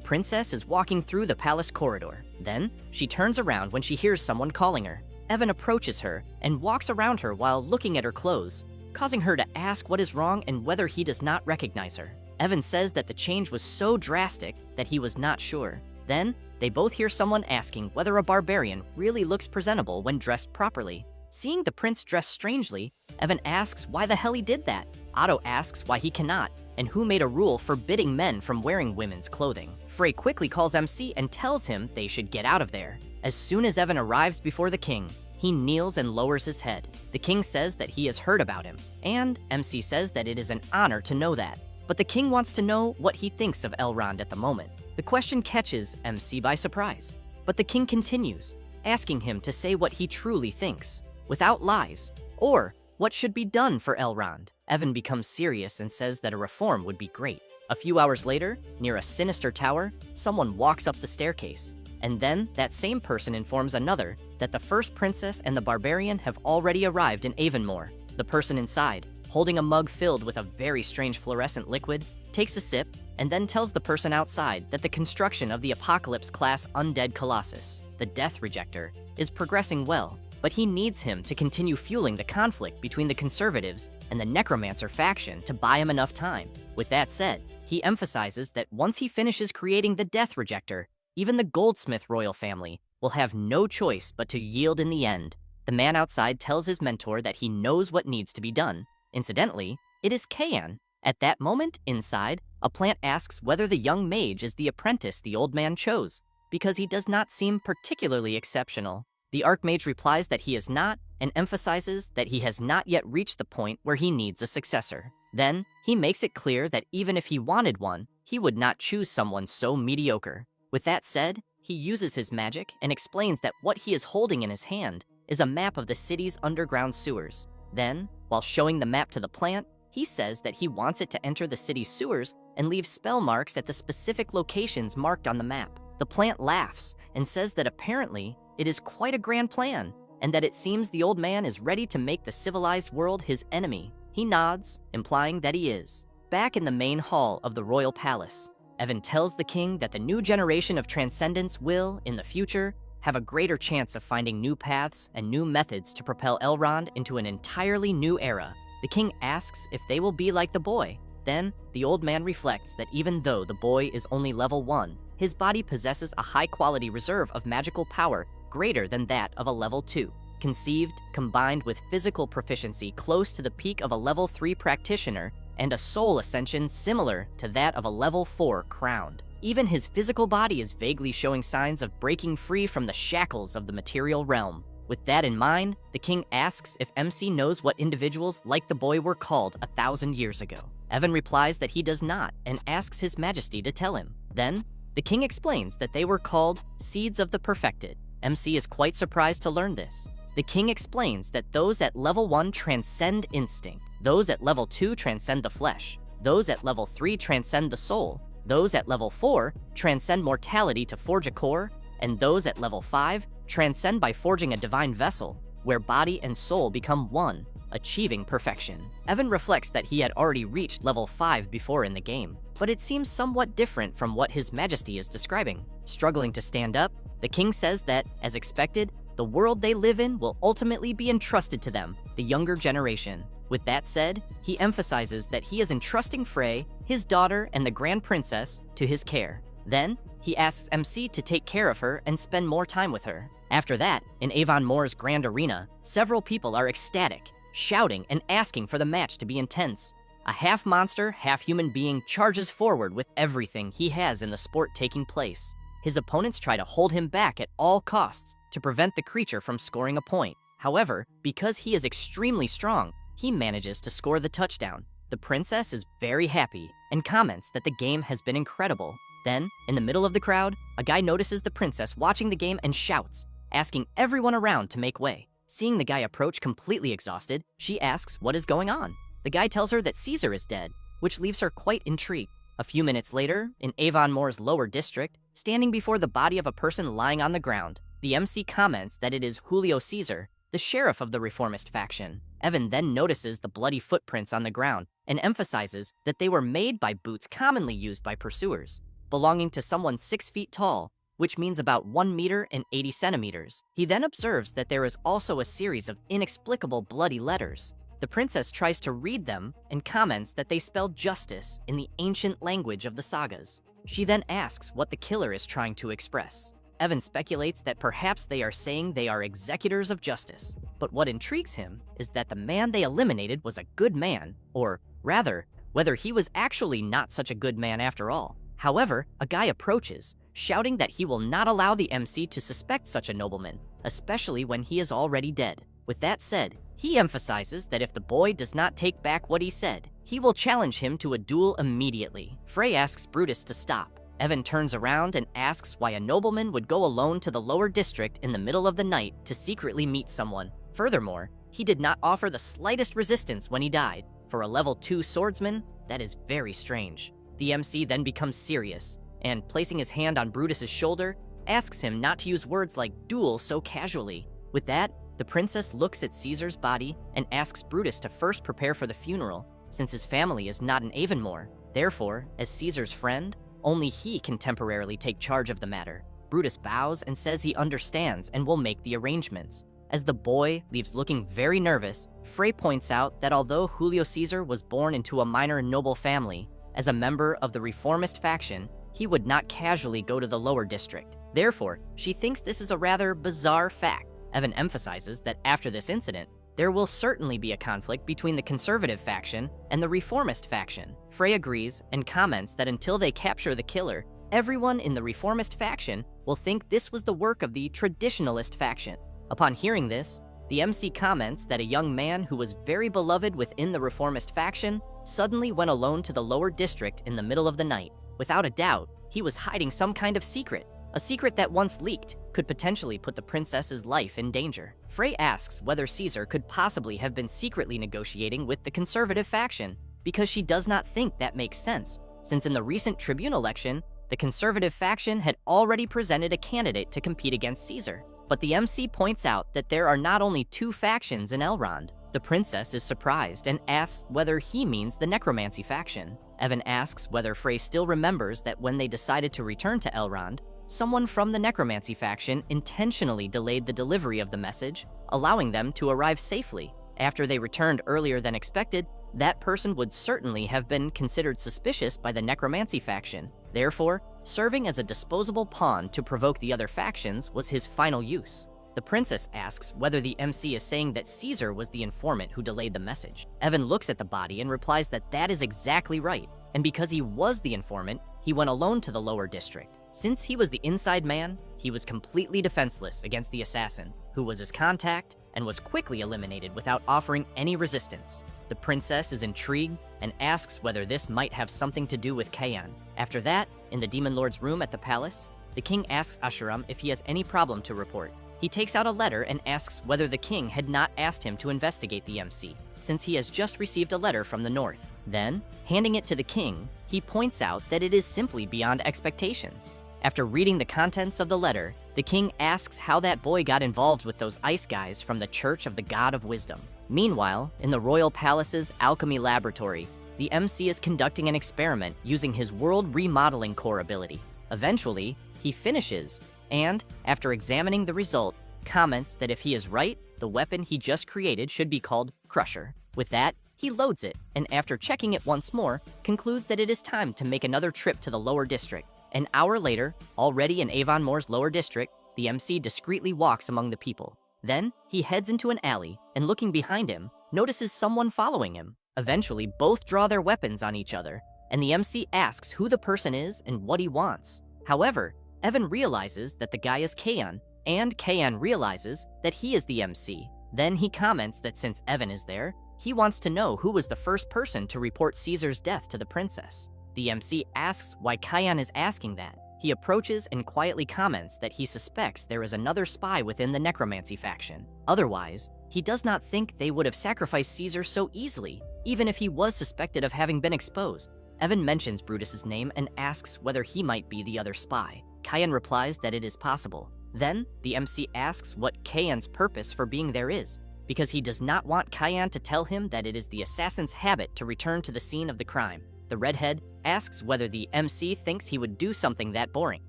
princess is walking through the palace corridor. Then, she turns around when she hears someone calling her. Evan approaches her and walks around her while looking at her clothes, causing her to ask what is wrong and whether he does not recognize her. Evan says that the change was so drastic that he was not sure. Then, they both hear someone asking whether a barbarian really looks presentable when dressed properly. Seeing the prince dressed strangely, Evan asks why the hell he did that. Otto asks why he cannot, and who made a rule forbidding men from wearing women's clothing. Frey quickly calls MC and tells him they should get out of there. As soon as Evan arrives before the king, he kneels and lowers his head. The king says that he has heard about him, and MC says that it is an honor to know that. But the king wants to know what he thinks of Elrond at the moment. The question catches MC by surprise, but the king continues, asking him to say what he truly thinks, without lies, or what should be done for Elrond. Evan becomes serious and says that a reform would be great. A few hours later, near a sinister tower, someone walks up the staircase, and then that same person informs another that the first princess and the barbarian have already arrived in Avonmore. The person inside, holding a mug filled with a very strange fluorescent liquid, takes a sip and then tells the person outside that the construction of the Apocalypse-class undead Colossus, the Death Rejector, is progressing well, but he needs him to continue fueling the conflict between the Conservatives and the Necromancer faction to buy him enough time. With that said, he emphasizes that once he finishes creating the Death Rejector, even the Goldsmith royal family will have no choice but to yield in the end. The man outside tells his mentor that he knows what needs to be done. Incidentally, it is Kayan. At that moment, inside, a plant asks whether the young mage is the apprentice the old man chose, because he does not seem particularly exceptional. The Archmage replies that he is not, and emphasizes that he has not yet reached the point where he needs a successor. Then, he makes it clear that even if he wanted one, he would not choose someone so mediocre. With that said, he uses his magic and explains that what he is holding in his hand is a map of the city's underground sewers. Then, while showing the map to the plant, he says that he wants it to enter the city's sewers and leave spell marks at the specific locations marked on the map. The plant laughs and says that apparently it is quite a grand plan, and that it seems the old man is ready to make the civilized world his enemy. He nods, implying that he is. Back in the main hall of the royal palace, Evan tells the king that the new generation of Transcendents will, in the future, have a greater chance of finding new paths and new methods to propel Elrond into an entirely new era. The king asks if they will be like the boy. Then, the old man reflects that even though the boy is only level 1, his body possesses a high-quality reserve of magical power greater than that of a level 2. Conceived, combined with physical proficiency close to the peak of a level 3 practitioner, and a soul ascension similar to that of a level 4 crowned. Even his physical body is vaguely showing signs of breaking free from the shackles of the material realm. With that in mind, the king asks if MC knows what individuals like the boy were called 1,000 years ago. Evan replies that he does not and asks his majesty to tell him. Then, the king explains that they were called Seeds of the Perfected. MC is quite surprised to learn this. The king explains that those at level 1 transcend instinct, those at level 2 transcend the flesh, those at level 3 transcend the soul, those at level 4 transcend mortality to forge a core, and those at level 5 transcend by forging a divine vessel, where body and soul become one, achieving perfection. Evan reflects that he had already reached level 5 before in the game, but it seems somewhat different from what his majesty is describing. Struggling to stand up, the king says that, as expected, the world they live in will ultimately be entrusted to them, the younger generation. With that said, he emphasizes that he is entrusting Frey, his daughter, and the Grand Princess to his care. Then, he asks MC to take care of her and spend more time with her. After that, in Avon Moore's grand arena, several people are ecstatic, shouting and asking for the match to be intense. A half-monster, half-human being charges forward with everything he has in the sport taking place. His opponents try to hold him back at all costs to prevent the creature from scoring a point. However, because he is extremely strong, he manages to score the touchdown. The princess is very happy and comments that the game has been incredible. Then, in the middle of the crowd, a guy notices the princess watching the game and shouts, asking everyone around to make way. Seeing the guy approach completely exhausted, she asks what is going on. The guy tells her that Caesar is dead, which leaves her quite intrigued. A few minutes later, in Avon Moore's lower district, standing before the body of a person lying on the ground, the MC comments that it is Julio Caesar, the sheriff of the reformist faction. Evan then notices the bloody footprints on the ground and emphasizes that they were made by boots commonly used by pursuers, belonging to someone 6 feet tall, which means about 1 meter and 80 centimeters. He then observes that there is also a series of inexplicable bloody letters. The princess tries to read them and comments that they spell justice in the ancient language of the sagas. She then asks what the killer is trying to express. Evan speculates that perhaps they are saying they are executors of justice, but what intrigues him is that the man they eliminated was a good man, or rather, whether he was actually not such a good man after all. However, a guy approaches, shouting that he will not allow the MC to suspect such a nobleman, especially when he is already dead. With that said, he emphasizes that if the boy does not take back what he said, he will challenge him to a duel immediately. Frey asks Brutus to stop. Evan turns around and asks why a nobleman would go alone to the lower district in the middle of the night to secretly meet someone. Furthermore, he did not offer the slightest resistance when he died. For a level 2 swordsman, that is very strange. The MC then becomes serious, and placing his hand on Brutus's shoulder, asks him not to use words like duel so casually. With that, the princess looks at Caesar's body and asks Brutus to first prepare for the funeral, since his family is not in Avonmore. Therefore, as Caesar's friend, only he can temporarily take charge of the matter. Brutus bows and says he understands and will make the arrangements. As the boy leaves looking very nervous, Frey points out that although Julio Caesar was born into a minor noble family, as a member of the reformist faction, he would not casually go to the lower district. Therefore, she thinks this is a rather bizarre fact. Evan emphasizes that after this incident, there will certainly be a conflict between the conservative faction and the reformist faction. Frey agrees and comments that until they capture the killer, everyone in the reformist faction will think this was the work of the traditionalist faction. Upon hearing this, the MC comments that a young man who was very beloved within the reformist faction suddenly went alone to the lower district in the middle of the night. Without a doubt, he was hiding some kind of secret. A secret that once leaked could potentially put the princess's life in danger. Frey asks whether Caesar could possibly have been secretly negotiating with the conservative faction, because she does not think that makes sense, since in the recent Tribune election, the conservative faction had already presented a candidate to compete against Caesar. But the MC points out that there are not only 2 factions in Elrond. The princess is surprised and asks whether he means the necromancy faction. Evan asks whether Frey still remembers that when they decided to return to Elrond, someone from the necromancy faction intentionally delayed the delivery of the message, allowing them to arrive safely. After they returned earlier than expected, that person would certainly have been considered suspicious by the necromancy faction. Therefore, serving as a disposable pawn to provoke the other factions was his final use. The princess asks whether the MC is saying that Caesar was the informant who delayed the message. Evan looks at the body and replies that that is exactly right, and because he was the informant, he went alone to the lower district. Since he was the inside man, he was completely defenseless against the assassin, who was his contact and was quickly eliminated without offering any resistance. The princess is intrigued and asks whether this might have something to do with Kayan. After that, in the Demon Lord's room at the palace, the king asks Asheram if he has any problem to report. He takes out a letter and asks whether the king had not asked him to investigate the MC, since he has just received a letter from the north. Then, handing it to the king, he points out that it is simply beyond expectations. After reading the contents of the letter, the king asks how that boy got involved with those ice guys from the Church of the God of Wisdom. Meanwhile, in the royal palace's alchemy laboratory, the MC is conducting an experiment using his world remodeling core ability. Eventually, he finishes, and, after examining the result, comments that if he is right, the weapon he just created should be called Crusher. With that, he loads it, and after checking it once more, concludes that it is time to make another trip to the lower district. An hour later, already in Avon Moore's lower district, the MC discreetly walks among the people. Then, he heads into an alley, and looking behind him, notices someone following him. Eventually, both draw their weapons on each other, and the MC asks who the person is and what he wants. However, Evan realizes that the guy is Kayan, and Kayan realizes that he is the MC. Then he comments that since Evan is there, He wants to know who was the first person to report Caesar's death to the princess. The MC asks why Kion is asking that. He approaches and quietly comments that he suspects there is another spy within the necromancy faction. Otherwise, he does not think they would have sacrificed Caesar so easily, even if he was suspected of having been exposed. Evan mentions Brutus's name and asks whether he might be the other spy. Kion replies that it is possible. Then, the MC asks what Kion's purpose for being there is, because he does not want Kion to tell him that it is the assassin's habit to return to the scene of the crime. The redhead asks whether the MC thinks he would do something that boring.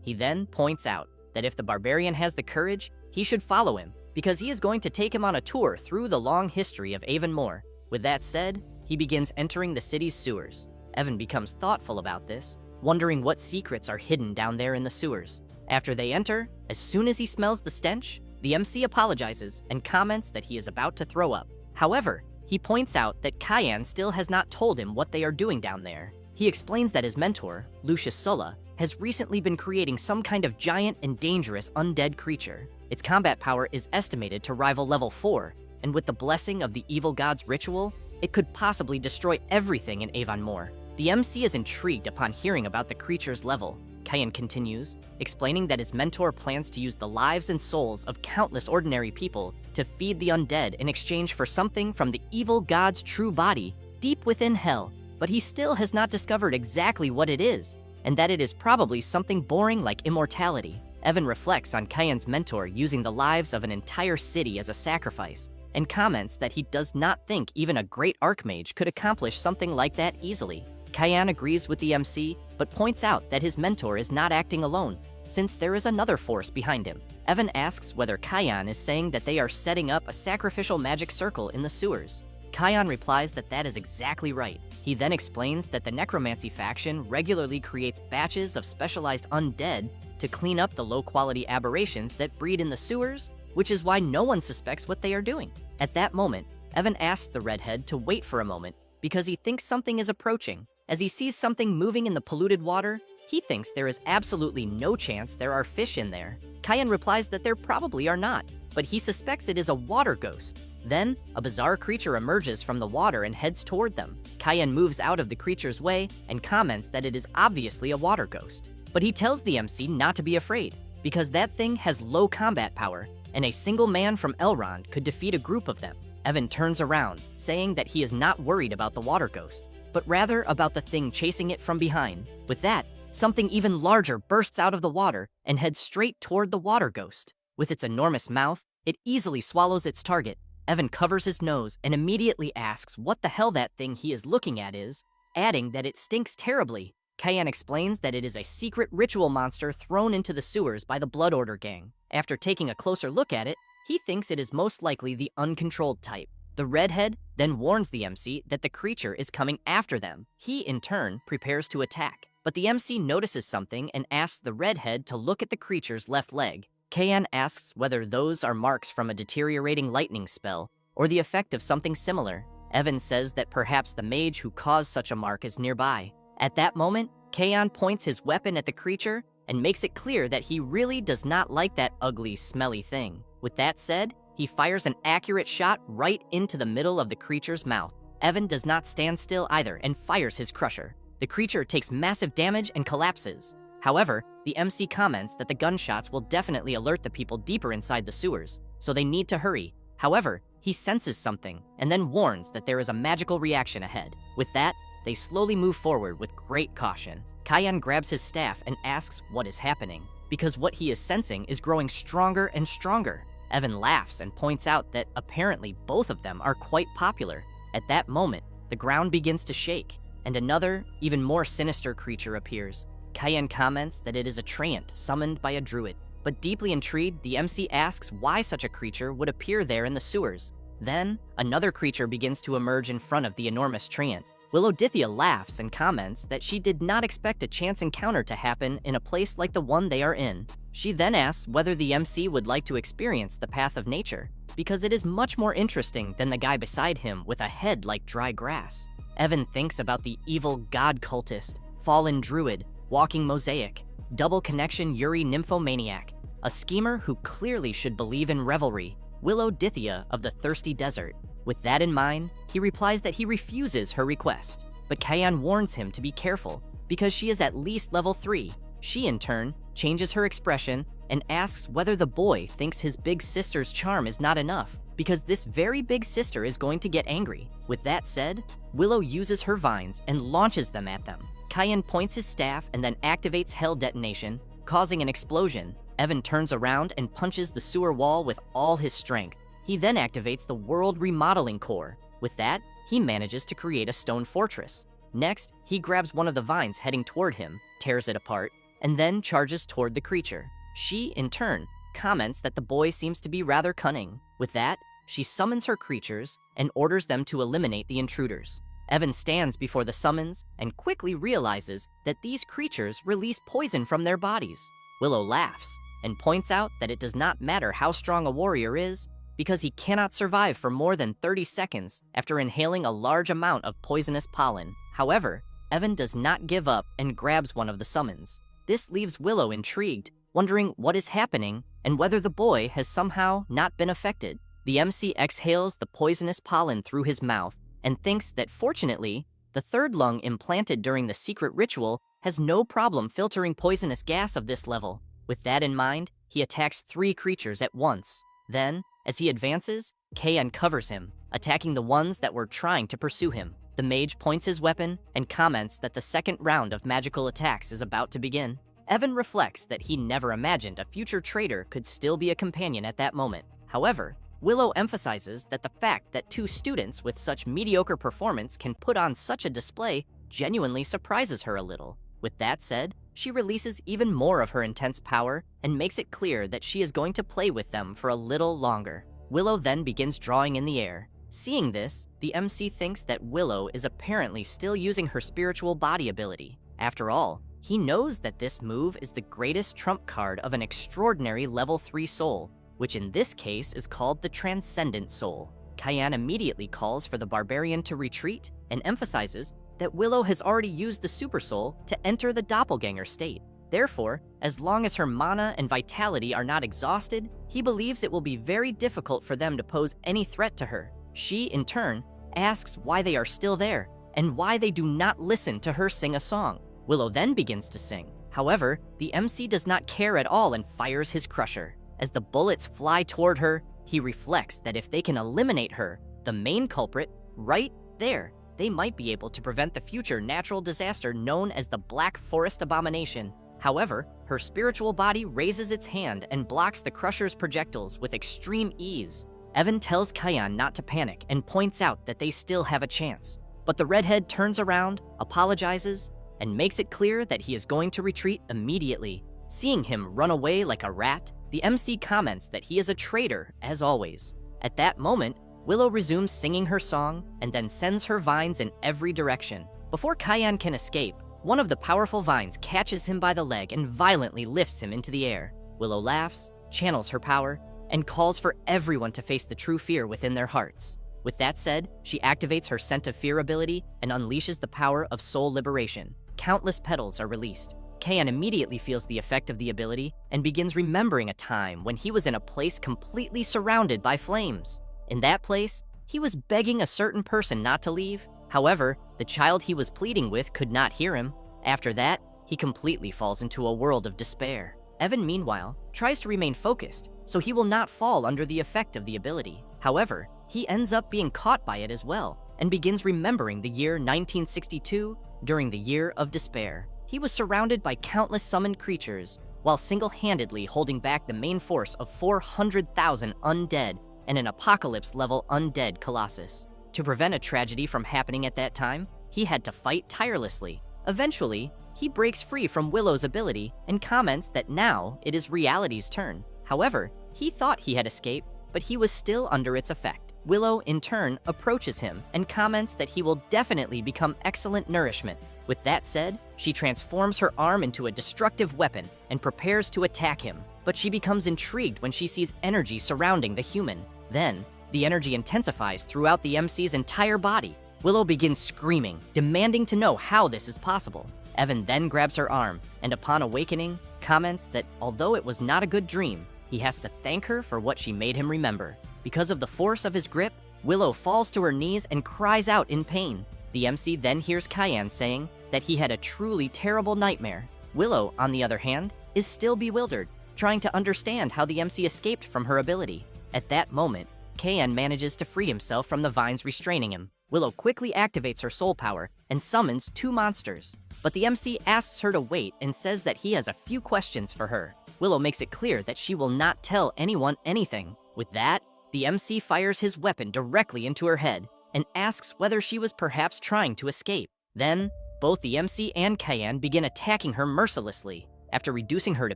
He then points out that if the barbarian has the courage, he should follow him, because he is going to take him on a tour through the long history of Avonmore. With that said, he begins entering the city's sewers. Evan becomes thoughtful about this, wondering what secrets are hidden down there in the sewers. After they enter, as soon as he smells the stench, the MC apologizes and comments that he is about to throw up. However, he points out that Kion still has not told him what they are doing down there. He explains that his mentor, Lucius Sulla, has recently been creating some kind of giant and dangerous undead creature. Its combat power is estimated to rival level 4, and with the blessing of the evil god's ritual, it could possibly destroy everything in Avonmore. The MC is intrigued upon hearing about the creature's level. Kion continues, explaining that his mentor plans to use the lives and souls of countless ordinary people to feed the undead in exchange for something from the evil god's true body deep within hell, but he still has not discovered exactly what it is, and that it is probably something boring like immortality. Evan reflects on Kion's mentor using the lives of an entire city as a sacrifice, and comments that he does not think even a great archmage could accomplish something like that easily. Kion agrees with the MC, but points out that his mentor is not acting alone, since there is another force behind him. Evan asks whether Kion is saying that they are setting up a sacrificial magic circle in the sewers. Kion replies that that is exactly right. He then explains that the necromancy faction regularly creates batches of specialized undead to clean up the low-quality aberrations that breed in the sewers, which is why no one suspects what they are doing. At that moment, Evan asks the redhead to wait for a moment because he thinks something is approaching. As he sees something moving in the polluted water, he thinks there is absolutely no chance there are fish in there. Kion replies that there probably are not, but he suspects it is a water ghost. Then, a bizarre creature emerges from the water and heads toward them. Kion moves out of the creature's way and comments that it is obviously a water ghost. But he tells the MC not to be afraid, because that thing has low combat power, and a single man from Elrond could defeat a group of them. Evan turns around, saying that he is not worried about the water ghost, but rather about the thing chasing it from behind. With that, something even larger bursts out of the water and heads straight toward the water ghost. With its enormous mouth, it easily swallows its target. Evan covers his nose and immediately asks what the hell that thing he is looking at is, adding that it stinks terribly. Kion explains that it is a secret ritual monster thrown into the sewers by the Blood Order gang. After taking a closer look at it, he thinks it is most likely the uncontrolled type. The redhead then warns the MC that the creature is coming after them. He, in turn, prepares to attack. But the MC notices something and asks the redhead to look at the creature's left leg. Kion asks whether those are marks from a deteriorating lightning spell, or the effect of something similar. Evan says that perhaps the mage who caused such a mark is nearby. At that moment, Kion points his weapon at the creature and makes it clear that he really does not like that ugly, smelly thing. With that said, he fires an accurate shot right into the middle of the creature's mouth. Evan does not stand still either and fires his crusher. The creature takes massive damage and collapses. However, the MC comments that the gunshots will definitely alert the people deeper inside the sewers, so they need to hurry. However, he senses something and then warns that there is a magical reaction ahead. With that, they slowly move forward with great caution. Kion grabs his staff and asks what is happening, because what he is sensing is growing stronger and stronger. Evan laughs and points out that apparently both of them are quite popular. At that moment, the ground begins to shake, and another, even more sinister creature appears. Kion comments that it is a treant summoned by a druid, but deeply intrigued, the MC asks why such a creature would appear there in the sewers. Then, another creature begins to emerge in front of the enormous treant. Willowdithia laughs and comments that she did not expect a chance encounter to happen in a place like the one they are in. She then asks whether the MC would like to experience the path of nature, because it is much more interesting than the guy beside him with a head like dry grass. Evan thinks about the evil god cultist, fallen druid, walking mosaic, double connection Yuri nymphomaniac, a schemer who clearly should believe in revelry, Willowdithia of the Thirsty Desert. With that in mind, he replies that he refuses her request. But Kayan warns him to be careful because she is at least level 3. She, in turn, changes her expression and asks whether the boy thinks his big sister's charm is not enough, because this very big sister is going to get angry. With that said, Willow uses her vines and launches them at them. Kayan points his staff and then activates Hell Detonation, causing an explosion. Evan turns around and punches the sewer wall with all his strength. He then activates the World Remodeling Core. With that, he manages to create a stone fortress. Next, he grabs one of the vines heading toward him, tears it apart, and then charges toward the creature. She, in turn, comments that the boy seems to be rather cunning. With that, she summons her creatures and orders them to eliminate the intruders. Evan stands before the summons and quickly realizes that these creatures release poison from their bodies. Willow laughs and points out that it does not matter how strong a warrior is, because he cannot survive for more than 30 seconds after inhaling a large amount of poisonous pollen. However, Evan does not give up and grabs one of the summons. This leaves Willow intrigued, wondering what is happening and whether the boy has somehow not been affected. The MC exhales the poisonous pollen through his mouth and thinks that fortunately, the third lung implanted during the secret ritual has no problem filtering poisonous gas of this level. With that in mind, he attacks 3 creatures at once. Then, as he advances, Kay uncovers him, attacking the ones that were trying to pursue him. The mage points his weapon and comments that the second round of magical attacks is about to begin. Evan reflects that he never imagined a future traitor could still be a companion at that moment. However, Willow emphasizes that the fact that 2 students with such mediocre performance can put on such a display genuinely surprises her a little. With that said, she releases even more of her intense power and makes it clear that she is going to play with them for a little longer. Willow then begins drawing in the air. Seeing this, the MC thinks that Willow is apparently still using her spiritual body ability. After all, he knows that this move is the greatest trump card of an extraordinary level 3 soul, which in this case is called the Transcendent Soul. Kayan immediately calls for the barbarian to retreat and emphasizes that Willow has already used the Super Soul to enter the doppelganger state. Therefore, as long as her mana and vitality are not exhausted, he believes it will be very difficult for them to pose any threat to her. She, in turn, asks why they are still there and why they do not listen to her sing a song. Willow then begins to sing. However, the MC does not care at all and fires his crusher. As the bullets fly toward her, he reflects that if they can eliminate her, the main culprit, right there, they might be able to prevent the future natural disaster known as the Black Forest Abomination. However, her spiritual body raises its hand and blocks the crusher's projectiles with extreme ease. Evan tells Kayan not to panic and points out that they still have a chance. But the redhead turns around, apologizes, and makes it clear that he is going to retreat immediately. Seeing him run away like a rat, the MC comments that he is a traitor, as always. At that moment, Willow resumes singing her song and then sends her vines in every direction. Before Kayan can escape, one of the powerful vines catches him by the leg and violently lifts him into the air. Willow laughs, channels her power, and calls for everyone to face the true fear within their hearts. With that said, she activates her Scent of Fear ability and unleashes the power of soul liberation. Countless petals are released. Kayan immediately feels the effect of the ability and begins remembering a time when he was in a place completely surrounded by flames. In that place, he was begging a certain person not to leave. However, the child he was pleading with could not hear him. After that, he completely falls into a world of despair. Evan, meanwhile, tries to remain focused, so he will not fall under the effect of the ability. However, he ends up being caught by it as well, and begins remembering the year 1962 during the Year of Despair. He was surrounded by countless summoned creatures, while single-handedly holding back the main force of 400,000 undead and an apocalypse-level undead colossus. To prevent a tragedy from happening at that time, he had to fight tirelessly. Eventually, he breaks free from Willow's ability and comments that now it is reality's turn. However, he thought he had escaped, but he was still under its effect. Willow, in turn, approaches him and comments that he will definitely become excellent nourishment. With that said, she transforms her arm into a destructive weapon and prepares to attack him, but she becomes intrigued when she sees energy surrounding the human. Then, the energy intensifies throughout the MC's entire body. Willow begins screaming, demanding to know how this is possible. Evan then grabs her arm, and upon awakening, comments that although it was not a good dream, he has to thank her for what she made him remember. Because of the force of his grip, Willow falls to her knees and cries out in pain. The MC then hears Kyan saying that he had a truly terrible nightmare. Willow, on the other hand, is still bewildered, trying to understand how the MC escaped from her ability. At that moment, Kyan manages to free himself from the vines restraining him. Willow quickly activates her soul power and summons 2 monsters. But the MC asks her to wait and says that he has a few questions for her. Willow makes it clear that she will not tell anyone anything. With that, the MC fires his weapon directly into her head and asks whether she was perhaps trying to escape. Then, both the MC and Kyan begin attacking her mercilessly. After reducing her to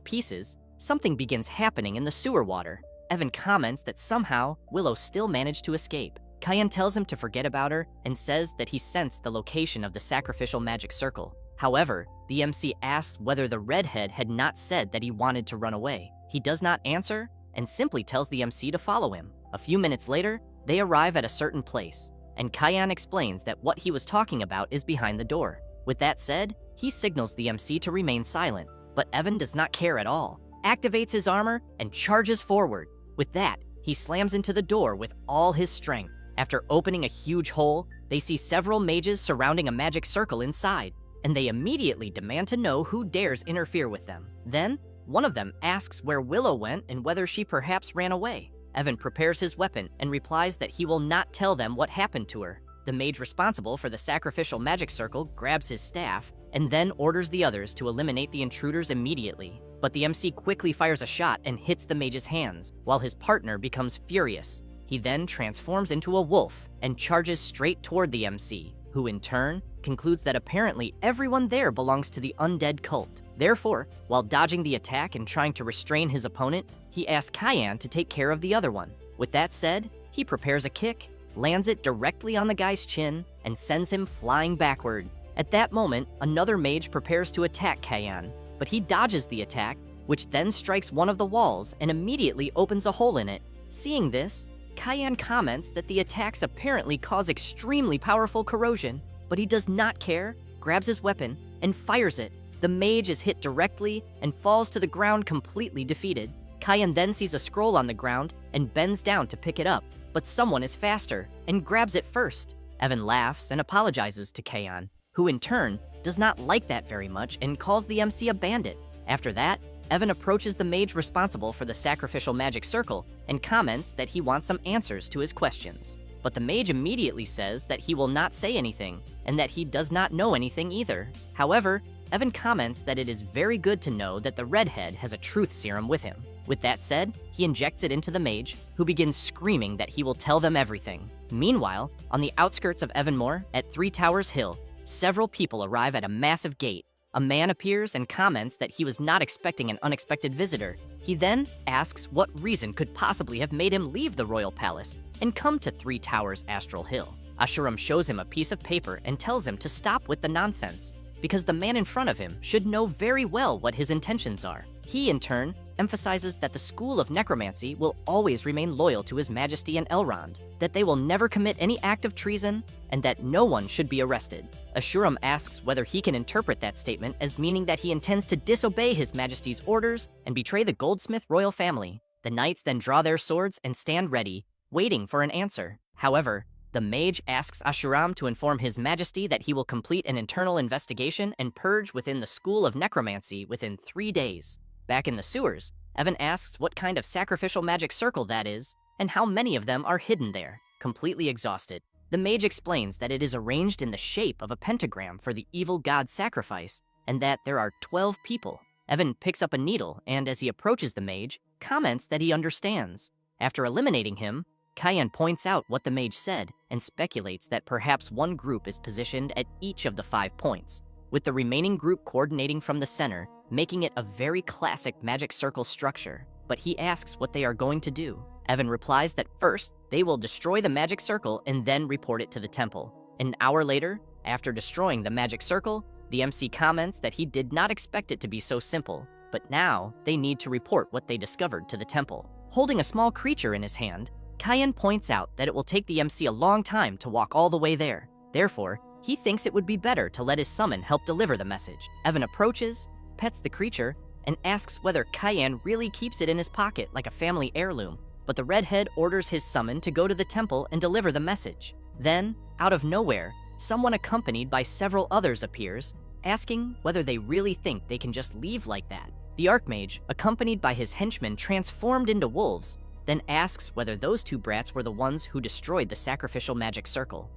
pieces, something begins happening in the sewer water. Evan comments that somehow Willow still managed to escape. Kyan tells him to forget about her and says that he sensed the location of the sacrificial magic circle. However, the MC asks whether the redhead had not said that he wanted to run away. He does not answer and simply tells the MC to follow him. A few minutes later, they arrive at a certain place, and Kyan explains that what he was talking about is behind the door. With that said, he signals the MC to remain silent, but Evan does not care at all, activates his armor, and charges forward. With that, he slams into the door with all his strength. After opening a huge hole, they see several mages surrounding a magic circle inside, and they immediately demand to know who dares interfere with them. Then, one of them asks where Willow went and whether she perhaps ran away. Evan prepares his weapon and replies that he will not tell them what happened to her. The mage responsible for the sacrificial magic circle grabs his staff and then orders the others to eliminate the intruders immediately. But the MC quickly fires a shot and hits the mage's hands, while his partner becomes furious. He then transforms into a wolf and charges straight toward the MC, who in turn concludes that apparently everyone there belongs to the undead cult. Therefore, while dodging the attack and trying to restrain his opponent, he asks Kyan to take care of the other one. With that said, he prepares a kick, lands it directly on the guy's chin, and sends him flying backward. At that moment, another mage prepares to attack Kyan, but he dodges the attack, which then strikes one of the walls and immediately opens a hole in it. Seeing this, Kyan comments that the attacks apparently cause extremely powerful corrosion, but he does not care, grabs his weapon, and fires it. The mage is hit directly and falls to the ground completely defeated. Kyan then sees a scroll on the ground and bends down to pick it up, but someone is faster and grabs it first. Evan laughs and apologizes to Kyan, who in turn does not like that very much and calls the MC a bandit. After that, Evan approaches the mage responsible for the sacrificial magic circle and comments that he wants some answers to his questions. But the mage immediately says that he will not say anything and that he does not know anything either. However, Evan comments that it is very good to know that the redhead has a truth serum with him. With that said, he injects it into the mage, who begins screaming that he will tell them everything. Meanwhile, on the outskirts of Evanmore, at Three Towers Hill, several people arrive at a massive gate. A man appears and comments that he was not expecting an unexpected visitor. He then asks what reason could possibly have made him leave the royal palace and come to Three Towers Astral Hill. Ashuram shows him a piece of paper and tells him to stop with the nonsense, because the man in front of him should know very well what his intentions are. He, in turn, emphasizes that the School of Necromancy will always remain loyal to His Majesty and Elrond, that they will never commit any act of treason, and that no one should be arrested. Ashuram asks whether he can interpret that statement as meaning that he intends to disobey His Majesty's orders and betray the Goldsmith royal family. The knights then draw their swords and stand ready, waiting for an answer. However, the mage asks Ashuram to inform His Majesty that he will complete an internal investigation and purge within the School of Necromancy within 3 days. Back in the sewers, Evan asks what kind of sacrificial magic circle that is, and how many of them are hidden there. Completely exhausted, the mage explains that it is arranged in the shape of a pentagram for the evil god sacrifice, and that there are 12 people. Evan picks up a needle, and as he approaches the mage, comments that he understands. After eliminating him, Kyan points out what the mage said, and speculates that perhaps one group is positioned at each of the 5 points, with the remaining group coordinating from the center, making it a very classic magic circle structure. But he asks what they are going to do. Evan replies that first, they will destroy the magic circle and then report it to the temple. An hour later, after destroying the magic circle, the MC comments that he did not expect it to be so simple, but now they need to report what they discovered to the temple. Holding a small creature in his hand, Kyan points out that it will take the MC a long time to walk all the way there. Therefore, he thinks it would be better to let his summon help deliver the message. Evan approaches, pets the creature, and asks whether Kyan really keeps it in his pocket like a family heirloom, but the redhead orders his summon to go to the temple and deliver the message. Then, out of nowhere, someone accompanied by several others appears, asking whether they really think they can just leave like that. The Archmage, accompanied by his henchmen transformed into wolves, then asks whether those two brats were the ones who destroyed the sacrificial magic circle.